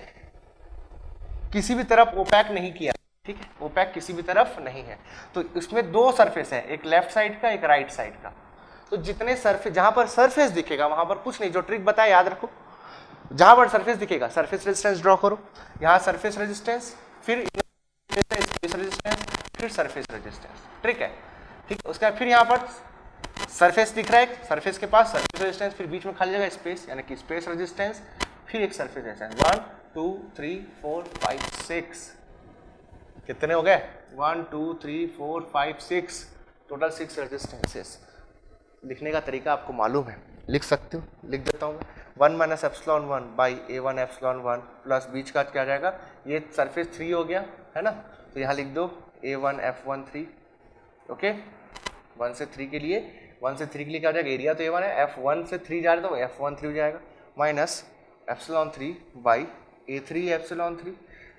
Speaker 1: किसी भी तरफ ओपैक नहीं किया, ठीक है, ओपैक किसी भी तरफ नहीं है। तो इसमें दो सरफेस है, एक लेफ्ट साइड का एक राइट साइड का। तो जितने सरफेस, जहां पर सरफेस दिखेगा वहां पर कुछ नहीं, जो ट्रिक बताया याद रखो, जहां पर सरफेस दिखेगा सरफेस रेजिस्टेंस ड्रॉ करो, यहाँ सरफेस रेजिस्टेंस, फिर स्पेस रेजिस्टेंस, फिर सरफेस रेजिस्टेंस, ट्रिक है, ठीक। उसके बाद फिर यहाँ पर सरफेस दिख रहा है, सरफेस के पास सरफेस रेजिस्टेंस, फिर बीच में खाली जगह स्पेस यानी कि स्पेस रेजिस्टेंस, फिर एक सरफेस रेजिस्टेंस। 1 2 3 4 5 6 कितने हो गए? 1 2 3 4 5 6 टोटल 6 रेजिस्टेंसेस। लिखने का तरीका आपको मालूम है, लिख सकते हो, लिख देता हूँ मैं। 1 minus epsilon 1 by A1 epsilon 1 plus बीच का क्या जाएगा, ये सरफेस 3 हो गया है ना, तो यहाँ लिख दो A1 F1 3। ओके 1 से 3 के लिए, 1 से 3 के लिए क्या हो जाएगा, एरिया तो A1 है, F1 से 3 जा रहा है तो F1 3 हो जाएगा, minus epsilon 3 by A3 epsilon 3।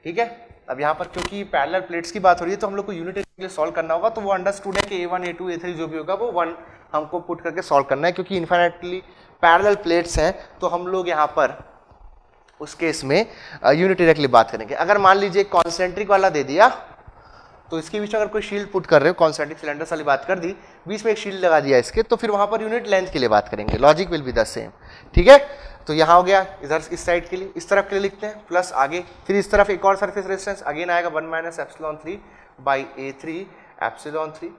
Speaker 1: ठीक है, अब यहाँ पर क्योंकि पैरेलल प्लेट्स की बात हो रही है तो हम लोग को यूनिट के लिए सॉल्व करना होगा, तो वो अंडरस्टूड है कि A1 A2 A3 जो भी होगा वो 1 हमको पुट करके सॉल्व करना है, क्योंकि इन्फिनिटली पैरेलल प्लेट्स हैं तो हम लोग यहाँ पर उस केस में यूनिट डायरेक्टली बात करेंगे। अगर मान लीजिए कॉन्सेंट्रिक वाला दे दिया तो इसके बीच में अगर कोई शील्ड पुट कर रहे हो, कॉन्सेंट्रिक सिलेंडर्स वाली बात कर दी, बीच में एक शील्ड लगा दिया इसके, तो फिर वहां पर यूनिट लेंथ के लिए बात करेंगे, logic will be the same. ठीक है, तो यहाँ हो गया, इधर इस साइड के लिए, इस तरफ के लिए लिखते हैं, प्लस आगे फिर इस तरफ एक और सरफेस रेजिस्टेंस अगेन आएगा 1 minus epsilon 3 by A3 epsilon 3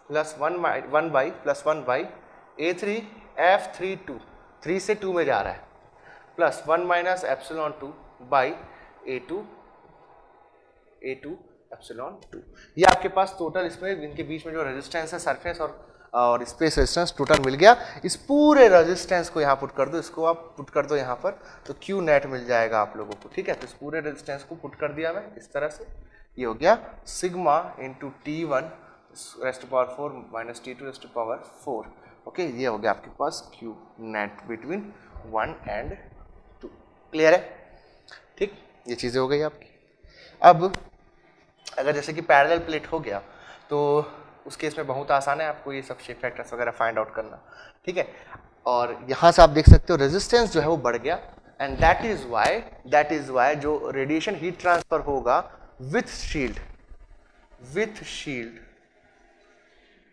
Speaker 1: plus 1 by A3 F32, 3 से 2 में जा रहा है, plus 1 minus epsilon 2 by A2 epsilon 2। ये आपके पास टोटल इसमें इनके बीच में जो रेजिस्टेंस है सरफेस और स्पेस रेजिस्टेंस टोटल मिल गया। इस पूरे रेजिस्टेंस को यहाँ पुट कर दो, इसको आप पुट कर दो यहाँ पर, तो Q नेट मिल जाएगा आप लोगों को। ठीक है, तो इस पूरे रेजिस्टेंस को पुट कर दिया मैं इस तरह से, ये हो गया sigma into T1 rest power 4 minus T2 rest power 4। Okay, ये हो गया आपके पास Q net between 1 and 2। Clear है? ठीक, ये चीज़ें हो गई आपकी। अब अगर जैसे कि पैरेलल प्लेट हो गया तो उस केस में बहुत आसान है आपको ये सब शेप फैक्टर्स वगैरह फाइंड आउट करना। ठीक है, और यहाँ से आप देख सकते हो रेजिस्टेंस जो है वो बढ़ गया, एंड दैट इज वाई जो रेडिएशन हीट ट्रांसफर होगा विथ शील्ड,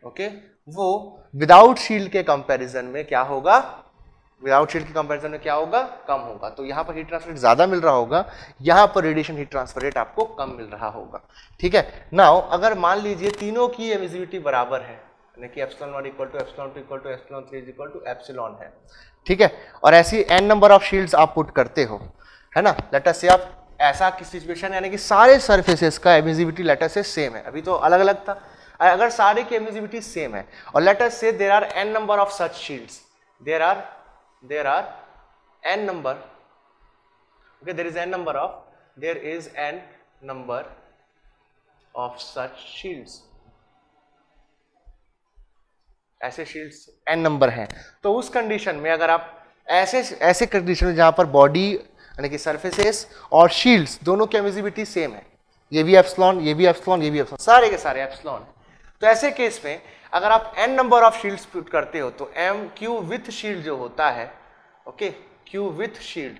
Speaker 1: ओके, वो विदाउट शील्ड के कंपैरिजन में क्या होगा, विदाउट शील्ड के कंपैरिजन में क्या होगा, कम होगा। तो यहाँ पर हीट ट्रांसफर रेट ज्यादा मिल रहा होगा, यहाँ पर रेडिएशन हीट ट्रांसफर रेट आपको कम मिल रहा होगा। ठीक है, नाउ अगर मान लीजिए तीनों की एमिसिविटी बराबर है, यानी कि epsilon 1 equal to epsilon 2 equal to epsilon 3 equal to epsilon है, ठीक है, और ऐसी n नंबर ऑफ शील्ड्स आप पुट करते हो, है ना, लेट अस से आप ऐसा की सिचुएशन यानी कि सारे सर्फेसेस का एमिसिविटी लेट अस से सेम है, अभी तो अलग अलग था, अगर सारे की एमिसिविटी सेम है और let us say there are n number of such shields, there are n number, okay, there is n number of such shields, ऐसे शील्ड्स n नंबर हैं, तो उस कंडीशन में अगर आप ऐसे कंडीशन में जहां पर बॉडी यानी कि सरफेसेस और शील्ड्स दोनों की एमिसिविटी सेम है, ये भी एप्सिलॉन, ये भी एप्सिलॉन, ये भी एप्सिलॉन, सारे के सारे एप्सिलॉन है, तो ऐसे केस में अगर आप n number of shields put करते हो तो Q विथ शील्ड जो होता है, ओके, Q विथ शील्ड,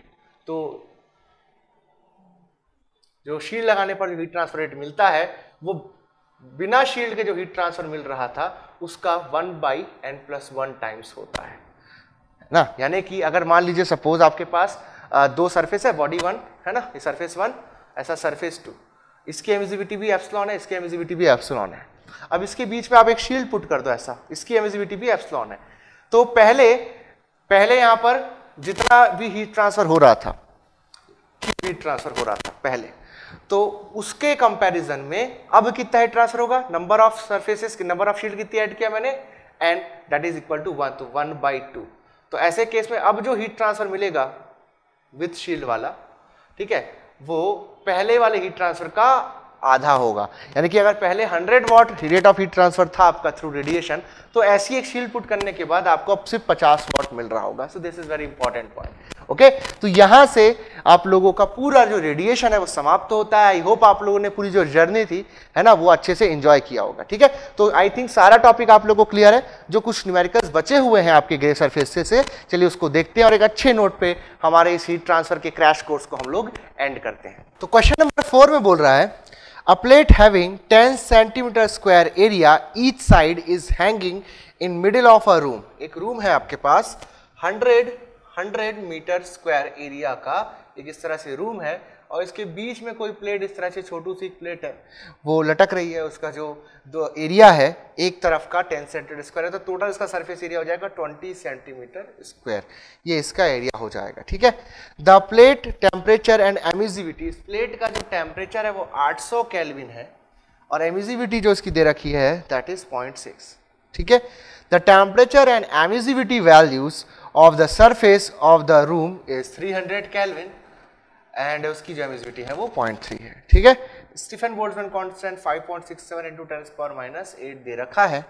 Speaker 1: तो जो शील्ड लगाने पर जो हीट ट्रांसफर रेट मिलता है वो बिना शील्ड के जो हीट ट्रांसफर मिल रहा था उसका 1/n+1 टाइम्स होता है ना। यानी कि अगर मान लीजिए सपोज आपके पास दो सरफेस है, बॉडी 1 है ना, ये सरफेस 1, ऐसा सरफेस 2, इसकी एमिसिविटी भी एप्सिलॉन है, इसकी एमिसिविटी भी एप्सिलॉन है। अब इसके बीच में आप एक शील्ड पुट कर दो ऐसा, इसकी एमिसिविटी भी एप्सिलॉन है, तो पहले यहां पर जितना भी हीट ट्रांसफर हो रहा था पहले, तो उसके कंपैरिजन में अब कितना हीट ट्रांसफर होगा, number of surfaces, number of shield कितनी ऐड किया मैंने, and that is equal to 1, तो 1/2। तो ऐसे केस में अब जो हीट ट्रांसफर मिलेगा विथ शील्ड वाला, ठीक है, वो पहले वाले हीट ट्रांसफर का आधा होगा। यानी कि अगर पहले 100 what rate of heat transfer था आपका थ्रू रेडिएशन, तो ऐसी एक शील्ड पुट करने के बाद आपको अब सिर्फ 50 वॉट मिल रहा होगा। So this is very important point. Okay, तो यहां से आप लोगों का पूरा जो रेडिएशन है वो समाप्त होता है। आई होप आप लोगों ने पूरी जो जर्नी थी है ना वो अच्छे से एंजॉय किया होगा। ठीक है, तो आई थिंक सारा टॉपिक आप लोगों को क्लियर है। जो कुछ न्यूमेरिकल्स बचे हुए हैं आपके ग्रे सरफेस से चलिए उसको देखते हैं और एक अच्छे नोट पे हमारे इस हीट ट्रांसफर के क्रैश कोर्स को हम लोग एंड करते हैं। तो क्वेश्चन नंबर 4 में बोल रहा है a plate having 10 centimeter square area each side is hanging in middle of a room। एक रूम है आपके पास 100 मीटर स्क्वायर एरिया का एक इस तरह से रूम है और इसके बीच में कोई प्लेट इस तरह से छोटू सी प्लेट है वो लटक रही है। उसका जो एरिया है एक तरफ का 10 सेंटीमीटर स्क्वायर है, तो टोटल इसका सरफेस एरिया हो जाएगा 20 सेंटीमीटर स्क्वायर। ये इसका एरिया हो जाएगा। ठीक है, the plate temperature and emissivity, इस प्लेट का जो टेम्परेचर है वो 800 केल्विन है और एमिसिविटी जो इसकी दे रखी है दैट इज 0.6। ठीक है, the temperature and emissivity values of the surface of the room is 300 kelvin and उसकी जो एमिसिविटी है वो 0.3 है। ठीक है, स्टीफन बोल्ट्जमैन कांस्टेंट 5.67 इंटू 10⁻⁸ दे रखा है।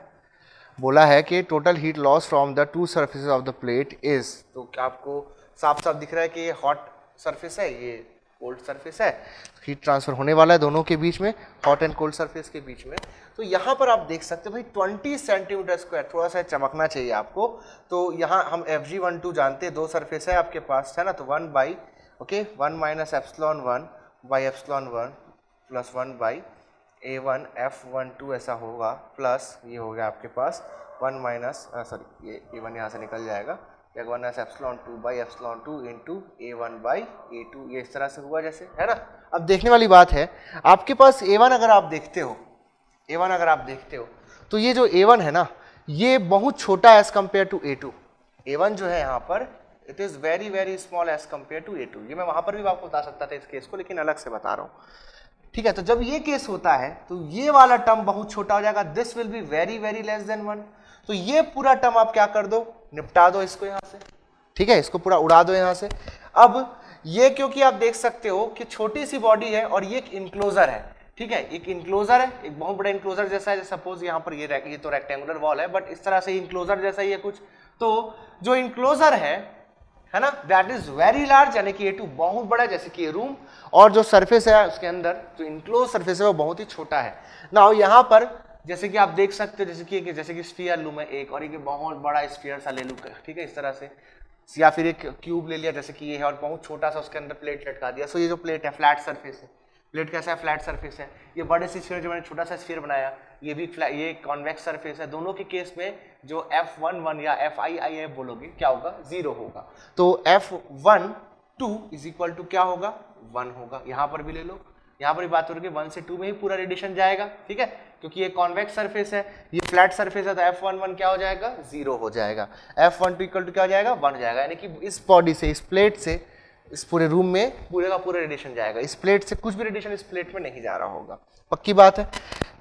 Speaker 1: बोला है कि total heat loss from the two surfaces of the plate is, तो आपको साफ साफ दिख रहा है कि ये हॉट सरफेस है, ये कोल्ड सरफेस है। हीट ट्रांसफर होने वाला है दोनों के बीच में, हॉट एंड कोल्ड सरफेस के बीच में। तो यहाँ पर आप देख सकते हो भाई 20 सेंटीमीटर स्क्वायर, थोड़ा सा चमकना चाहिए आपको। तो यहाँ हम FG12 जानते हैं, दो सरफेस है आपके पास है ना, तो 1 by 1 minus epsilon 1 by epsilon 1 plus 1 by A1 F12 ऐसा होगा, प्लस ये हो गया आपके पास 1 माइनस सॉरी ये A1 यहाँ से निकल जाएगा, 1 minus epsilon 2 by epsilon 2 into A1 by A2, ये इस तरह से हुआ जैसे है ना। अब देखने वाली बात है आपके पास A1 अगर आप देखते हो, A1 अगर आप देखते हो तो ये जो A1 है ना ये बहुत छोटा है as compare to A2। A1 जो है यहाँ पर it is very very small as compare to A2। ये मैं वहां पर भी आपको बता सकता था इस केस को, लेकिन अलग से बता रहा हूँ। ठीक है, तो जब ये केस होता है तो ये वाला टर्म बहुत छोटा हो जाएगा, this will be very very less than 1। तो ये पूरा टर्म आप क्या कर दो, निपटा दो इसको यहाँ से। ठीक है, इसको पूरा उड़ा दो यहाँ से। अब ये क्योंकि आप देख सकते हो कि छोटी सी बॉडी है और ये एक इनक्लोजर है। ठीक है, एक इनक्लोजर है, एक बहुत बड़ा इनक्लोजर जैसा है। सपोज यहाँ पर ये तो रेक्टेंगुलर वॉल है, बट इस तरह से इनक्लोजर जैसा ही है कुछ। तो जो इनक्लोजर है ना, दैट इज वेरी लार्ज, यानी कि A2 बहुत बड़ा है जैसे कि ये रूम, और जो सरफेस है उसके अंदर जो इनक्लोज सरफेस है वो बहुत ही छोटा है। नाउ यहाँ पर जैसे कि आप देख सकते हो जैसे कि स्फीयर लूं मैं एक, और एक बहुत बड़ा स्फीयर सा ले लूं, ठीक है इस तरह से, या फिर एक क्यूब ले लिया जैसे कि ये है और बहुत छोटा सा उसके अंदर प्लेट लटका दिया। सो ये जो प्लेट है फ्लैट सरफेस है। प्लेट कैसा है, फ्लैट सरफेस है। ये बड़े से स्फीयर जो मैंने छोटा सा स्फीयर बनाया ये भी ये कॉन्वेक्स सरफेस है। दोनों के केस में जो F11 या FII बोलोगे क्या होगा, 0 होगा। तो F12 इज इक्वल टू क्या होगा, 1 होगा। यहाँ पर भी ले लो, यहाँ पर भी बात हो रही है 1 से 2 में ही पूरा रेडिएशन जाएगा। ठीक है, क्योंकि ये कॉन्वेक्स सरफेस है, ये फ्लैट सरफेस है, तो F11 क्या हो जाएगा, 0 हो जाएगा। F12 इक्वल टू क्या हो जाएगा, 1 हो जाएगा। यानी कि इस बॉडी से, इस प्लेट से इस पूरे रूम में पूरे का पूरा रेडिएशन जाएगा। इस प्लेट से कुछ भी रेडिएशन इस प्लेट में नहीं जा रहा होगा। पक्की बात है।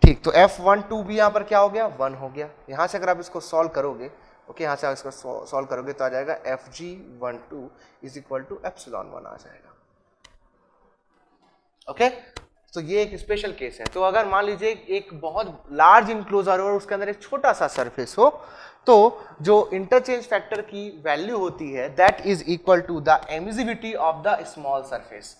Speaker 1: ठीक, तो F12 भी यहाँ पर क्या हो गया, 1 हो गया। यहाँ से अगर आप इसको सॉल्व करोगे, ओके, यहाँ से इसको सॉल्व करोगे तो आ जाएगा Fg12 is equal to epsilon 1 आ जाएगा। ओके, तो ये एक स्पेशल केस है। तो अगर मान लीजिए एक बहुत लार्ज इनक्लोजर हो और उसके अंदर एक छोटा सा सरफेस हो, तो जो इंटरचेंज फैक्टर की वैल्यू होती है that is equal to the emissivity of the small surface.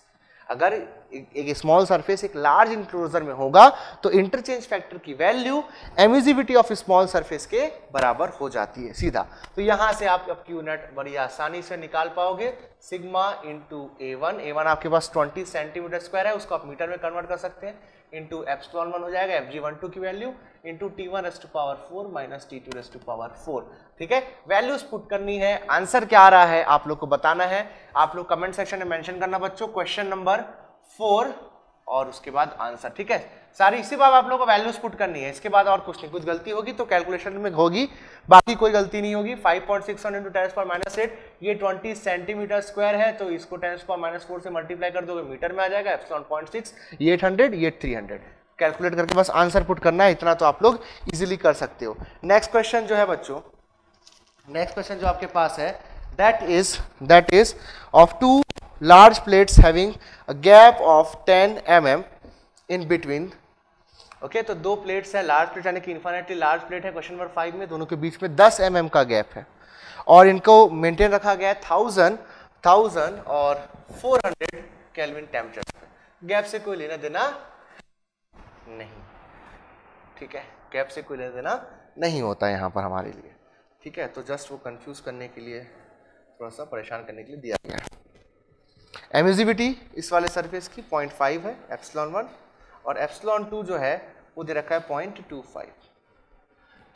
Speaker 1: अगर एक स्मॉल सरफेस एक लार्ज इंक्लोजर में होगा तो इंटरचेंज फैक्टर की value emissivity of small surface के बराबर हो जाती है सीधा। तो यहां से आप आपकी यूनिट बड़ी आसानी से निकाल पाओगे, सिग्मा इंटू A1। A1 आपके पास 20 सेंटीमीटर स्क्वायर है, उसको आप मीटर में कन्वर्ट कर सकते हैं, इंटू एप्सिलॉन 1 हो जाएगा Fg12 की value, into T1⁴ minus T2⁴। ठीक है, वैल्यूज पुट करनी है, आंसर क्या आ रहा है आप लोग को बताना है। आप लोग कमेंट सेक्शन में मेंशन करना बच्चों क्वेश्चन नंबर 4 और उसके बाद आंसर। ठीक है, सारी इसी बार आप लोग को वैल्यूज पुट करनी है, इसके बाद और कुछ नहीं। कुछ गलती होगी तो कैलकुलेशन में होगी, बाकी कोई गलती नहीं होगी। 5.61 इंटू 10⁻⁸, ये 20 सेंटीमीटर स्क्वायर है, तो इसको 10⁻⁴ से मल्टीप्लाई कर दोगे मीटर में आ जाएगा। एप्सिलॉन 0.6, ये 800, ये 300। कैलकुलेट करके बस आंसर पुट करना है, इतना तो आप लोग इजीली कर सकते हो। नेक्स्ट क्वेश्चन जो है बच्चों, नेक्स्ट क्वेश्चन जो आपके पास है that is of 2 large plates having a gap of 10 mm in between. Okay, तो दो प्लेट्स है, लार्ज प्लेट यानी कि इन्फिनिटली लार्ज प्लेट है क्वेश्चन नंबर 5 में, दोनों के बीच में 10 mm का गैप है और इनको मेंटेन रखा गया है 1000 और 400 केल्विन टेम्परेचर पे। गैप से कोई लेना देना नहीं, ठीक है, गैप से कोई लेना देना नहीं होता यहाँ पर हमारे लिए, ठीक है। तो जस्ट वो कंफ्यूज करने के लिए, थोड़ा सा परेशान करने के लिए दिया गया है। एमिसिविटी इस वाले सरफेस की 0.5 है ε1 और ε2 जो है वो दे रखा है 0.25,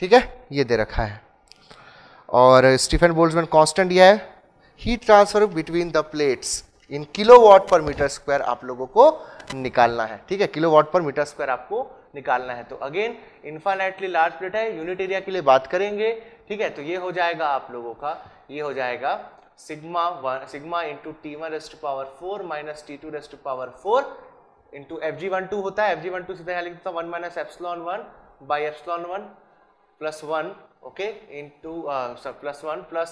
Speaker 1: ठीक है, ये दे रखा है। और स्टीफन बोल्ट्जमैन कांस्टेंट दिया है। Heat transfer between the plates in kilowatt पर मीटर स्क्वायर आप लोगों को निकालना है, ठीक है, किलोवाट पर मीटर स्क्वायर आपको निकालना है। तो अगेन इनफाइनाइटली लार्ज प्लेट है, यूनिट एरिया के लिए बात करेंगे, ठीक है। तो ये हो जाएगा आप लोगों का, ये हो जाएगा sigma into T1⁴ minus T2⁴ into FG12 होता है, FG12 सीधा यहाँ लिख देता हूँ 1 minus ε1 by ε1 plus 1, okay, into plus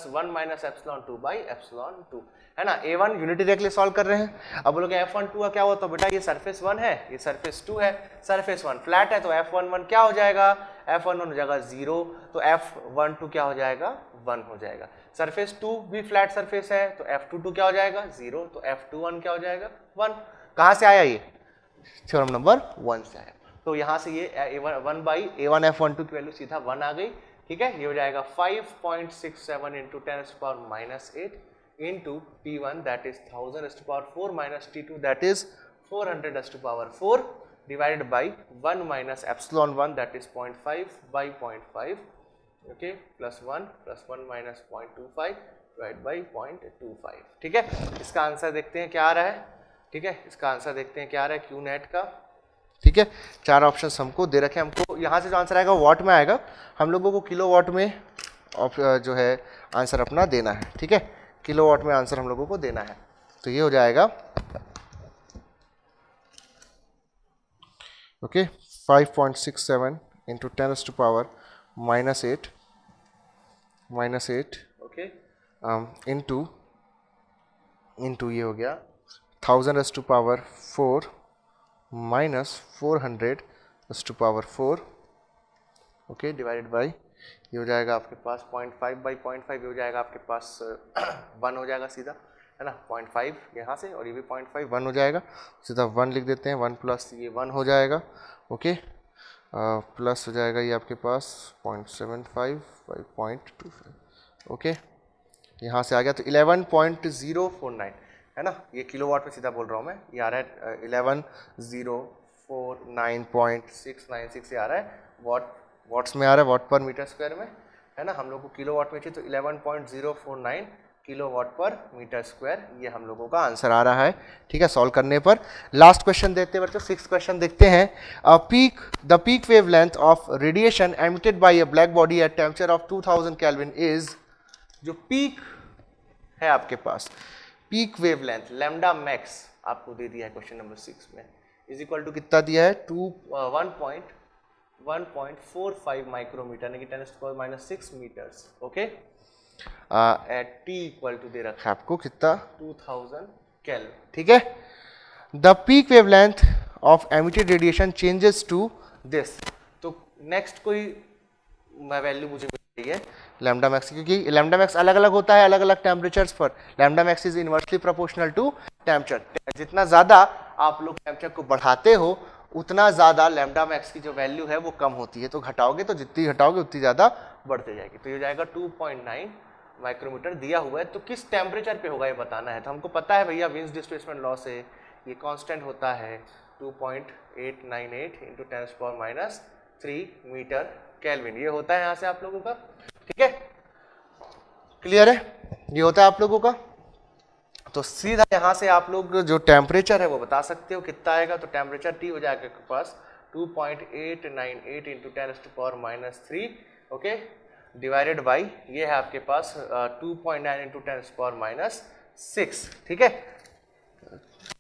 Speaker 1: 1 minus ε2 by ε2, है ना। A1 यूनिट एरिया के लिए सॉल्व कर रहे हैं। अब बोलोगे F12 का क्या हुआ, तो बेटा ये सरफेस 1 है, ये सरफेस 2 है, सरफेस 1 फ्लैट है तो F11 क्या हो जाएगा, F11 हो जाएगा 0, तो F12 क्या हो जाएगा 1 हो जाएगा। सरफेस 2 भी फ्लैट सरफेस है तो F22 क्या हो जाएगा 0, तो F21 क्या हो जाएगा 1। कहाँ से आया ये, थ्योरम नंबर 1 से आया। तो यहाँ से ये 1 बाई A1 F12 की वैल्यू सीधा 1 आ गई, ठीक है। ये हो जाएगा 5.67 into 10⁻⁻8 into T1 that is 1000⁴ minus T2 that is 400⁴ divided by 1 minus ε1 that is 0.5 by 0.5, okay, plus 1 minus 0.25 divided by 0.25, ठीक है। इसका आंसर देखते हैं क्या आ रहा है, ठीक है, इसका आंसर देखते हैं क्या आ रहा है क्यू नेट का, ठीक है। 4 ऑप्शंस हमको दे रखे हैं, हमको यहाँ से जो आंसर आएगा वॉट में आएगा, हम लोगों को किलोवाट में जो है आंसर अपना देना है, ठीक है, किलोवाट में आंसर हम लोगों को देना है। तो ये हो जाएगा ओके 5.67 इंटू 10⁻⁻8 ओके इंटू ये हो गया 1000⁴ माइनस 400⁴ ओके डिवाइडेड बाई ये हो जाएगा आपके पास 0.5 बाई 0.5, ये हो जाएगा आपके पास 1 हो जाएगा सीधा, है ना, 0.5 यहाँ से और ये भी 0.5 1 हो जाएगा, सीधा 1 लिख देते हैं, 1 प्लस ये 1 हो जाएगा, ओके, प्लस हो जाएगा ये आपके पास 0.75 बाई 0.25, ओके, यहाँ से आ गया तो 11.049, है ना, ये किलोवाट में सीधा बोल रहा हूँ मैं, ये आ रहा है 11,049.696 ये आ रहा है वॉट्स में आ रहा है, वॉट पर मीटर स्क्वायर में, है ना। हम लोग को किलोवाट में चाहिए तो 11.049 किलोवाट पर मीटर स्क्वायर, ये हम लोगों का आंसर आ रहा है, ठीक है। सॉल्व करने पर लास्ट क्वेश्चन देखते हैं बच्चों, 6th क्वेश्चन देखते हैं। The peak wavelength of radiation emitted by a black body at temperature of 2000 kelvin is, जो पीक है आपके पास, peak wavelength lambda max आपको दे दिया है क्वेश्चन नंबर 6 में, इज इक्वल टू कितना दिया है 1.45 माइक्रोमीटर यानी कि 10⁻⁻6 meters, okay, at T equal to दे रखा है आपको कितना 2000 केल्विन, ठीक है। The peak wavelength of emitted radiation changes to this, तो नेक्स्ट कोई वैल्यू मुझे मिल रही है लैम्डा मैक्स, क्योंकि लैम्डा मैक्स अलग अलग होता है अलग अलग टेम्परेचर्स पर, lambda max is inversely proportional to temperature, जितना ज्यादा आप लोग टेम्परेचर को बढ़ाते हो उतना ज़्यादा लैम्डा मैक्स की जो वैल्यू है वो कम होती है, तो घटाओगे तो जितनी घटाओगे उतनी ज़्यादा बढ़ते जाएगी। तो ये जाएगा 2.9 माइक्रोमीटर दिया हुआ है, तो किस टेम्परेचर पे होगा ये बताना है। तो हमको पता है भैया विंस डिस्प्लेसमेंट लॉ से ये कांस्टेंट होता है 2.898 इंटू 10⁻⁻3 मीटर केल्विन, ये होता है यहाँ से आप लोगों का, ठीक है, क्लियर है, ये होता है आप लोगों का। तो सीधा यहाँ से आप लोग जो टेम्परेचर है वो बता सकते हो कितना आएगा, तो टेम्परेचर T हो जाएगा आपके पास 2.898 इंटू 10⁻⁻3, ओके, डिवाइडेड बाई ये है आपके पास 2.9 इंटू 10⁻⁻6, ठीक है।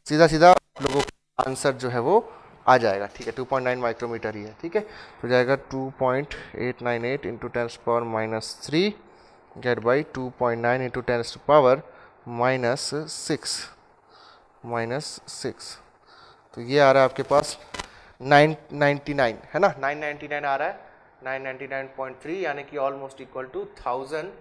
Speaker 1: सीधा सीधा आप लोगों का आंसर जो है वो आ जाएगा, ठीक है, 2.9 माइक्रोमीटर ही है, ठीक है। तो जाएगा 2.898 इंटू 10⁻⁻3 गेट बाई 2.9 इंटू 10⁻⁻6, तो ये आ रहा है आपके पास 999 है ना, 999 आ रहा है, 999.3 यानी कि ऑलमोस्ट इक्वल टू 1000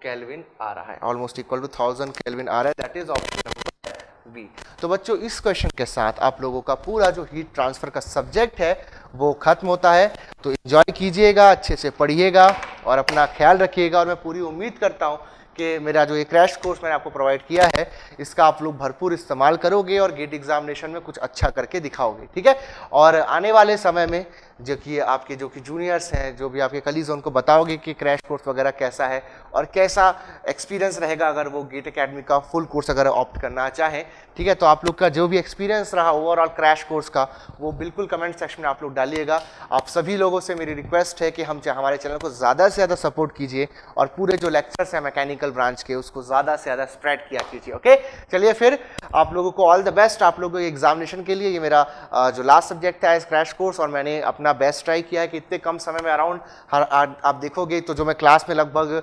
Speaker 1: केल्विन आ रहा है, ऑलमोस्ट इक्वल टू 1000 केल्विन आ रहा है। That is option number B. तो बच्चों इस क्वेश्चन के साथ आप लोगों का पूरा जो हीट ट्रांसफर का सब्जेक्ट है वो खत्म होता है। तो एंजॉय कीजिएगा, अच्छे से पढ़िएगा और अपना ख्याल रखिएगा। और मैं पूरी उम्मीद करता हूँ कि मेरा जो ये क्रैश कोर्स मैंने आपको प्रोवाइड किया है इसका आप लोग भरपूर इस्तेमाल करोगे और गेट एग्जामिनेशन में कुछ अच्छा करके दिखाओगे, ठीक है। और आने वाले समय में जो कि आपके जो कि जूनियर्स हैं, जो भी आपके कलीग्स उनको बताओगे कि क्रैश कोर्स वगैरह कैसा है और कैसा एक्सपीरियंस रहेगा अगर वो गेट एकेडमी का फुल कोर्स अगर ऑप्ट करना चाहें, ठीक है। तो आप लोग का जो भी एक्सपीरियंस रहा ओवरऑल क्रैश कोर्स का वो बिल्कुल कमेंट सेक्शन में आप लोग डालिएगा। आप सभी लोगों से मेरी रिक्वेस्ट है कि हमारे चैनल को ज़्यादा से ज़्यादा सपोर्ट कीजिए और पूरे जो लेक्चर्स हैं मैकेनिकल ब्रांच के उसको ज़्यादा से ज़्यादा स्प्रेड किया कीजिए। ओके, चलिए फिर आप लोगों को ऑल द बेस्ट आप लोगों के एग्जामिनेशन के लिए। ये मेरा जो लास्ट सब्जेक्ट है इस क्रैश कोर्स और मैंने अपना बेस्ट ट्राई किया है कि इतने कम समय में अराउंड आप देखोगे तो जो मैं क्लास में लगभग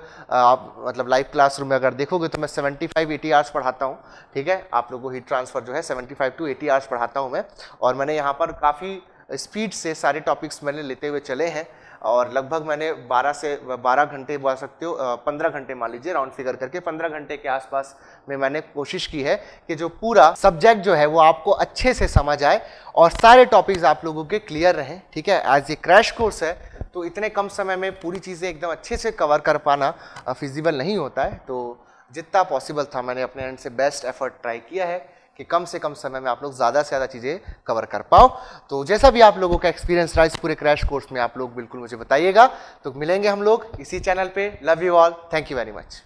Speaker 1: मतलब लाइव क्लासरूम में अगर देखोगे तो मैं 75-80 आवर्स पढ़ाता हूँ, ठीक है। आप लोगों को हीट ट्रांसफर जो है 75 to 80 आवर्स पढ़ाता हूँ मैं। और मैंने यहाँ पर काफ़ी स्पीड से सारे टॉपिक्स मैंने लेते हुए चले हैं और लगभग मैंने 12 घंटे बोल सकते हो, 15 घंटे मान लीजिए राउंड फिगर करके 15 घंटे के आसपास में मैंने कोशिश की है कि जो पूरा सब्जेक्ट जो है वो आपको अच्छे से समझ आए और सारे टॉपिक्स आप लोगों के क्लियर रहें, ठीक है। एज ए क्रैश कोर्स है तो इतने कम समय में पूरी चीज़ें एकदम अच्छे से कवर कर पाना फिजिबल नहीं होता है। तो जितना पॉसिबल था मैंने अपने एंड से बेस्ट एफर्ट ट्राई किया है कि कम से कम समय में आप लोग ज़्यादा से ज़्यादा चीज़ें कवर कर पाओ। तो जैसा भी आप लोगों का एक्सपीरियंस रहा इस पूरे क्रैश कोर्स में आप लोग बिल्कुल मुझे बताइएगा। तो मिलेंगे हम लोग इसी चैनल पे। Love you all, thank you very much.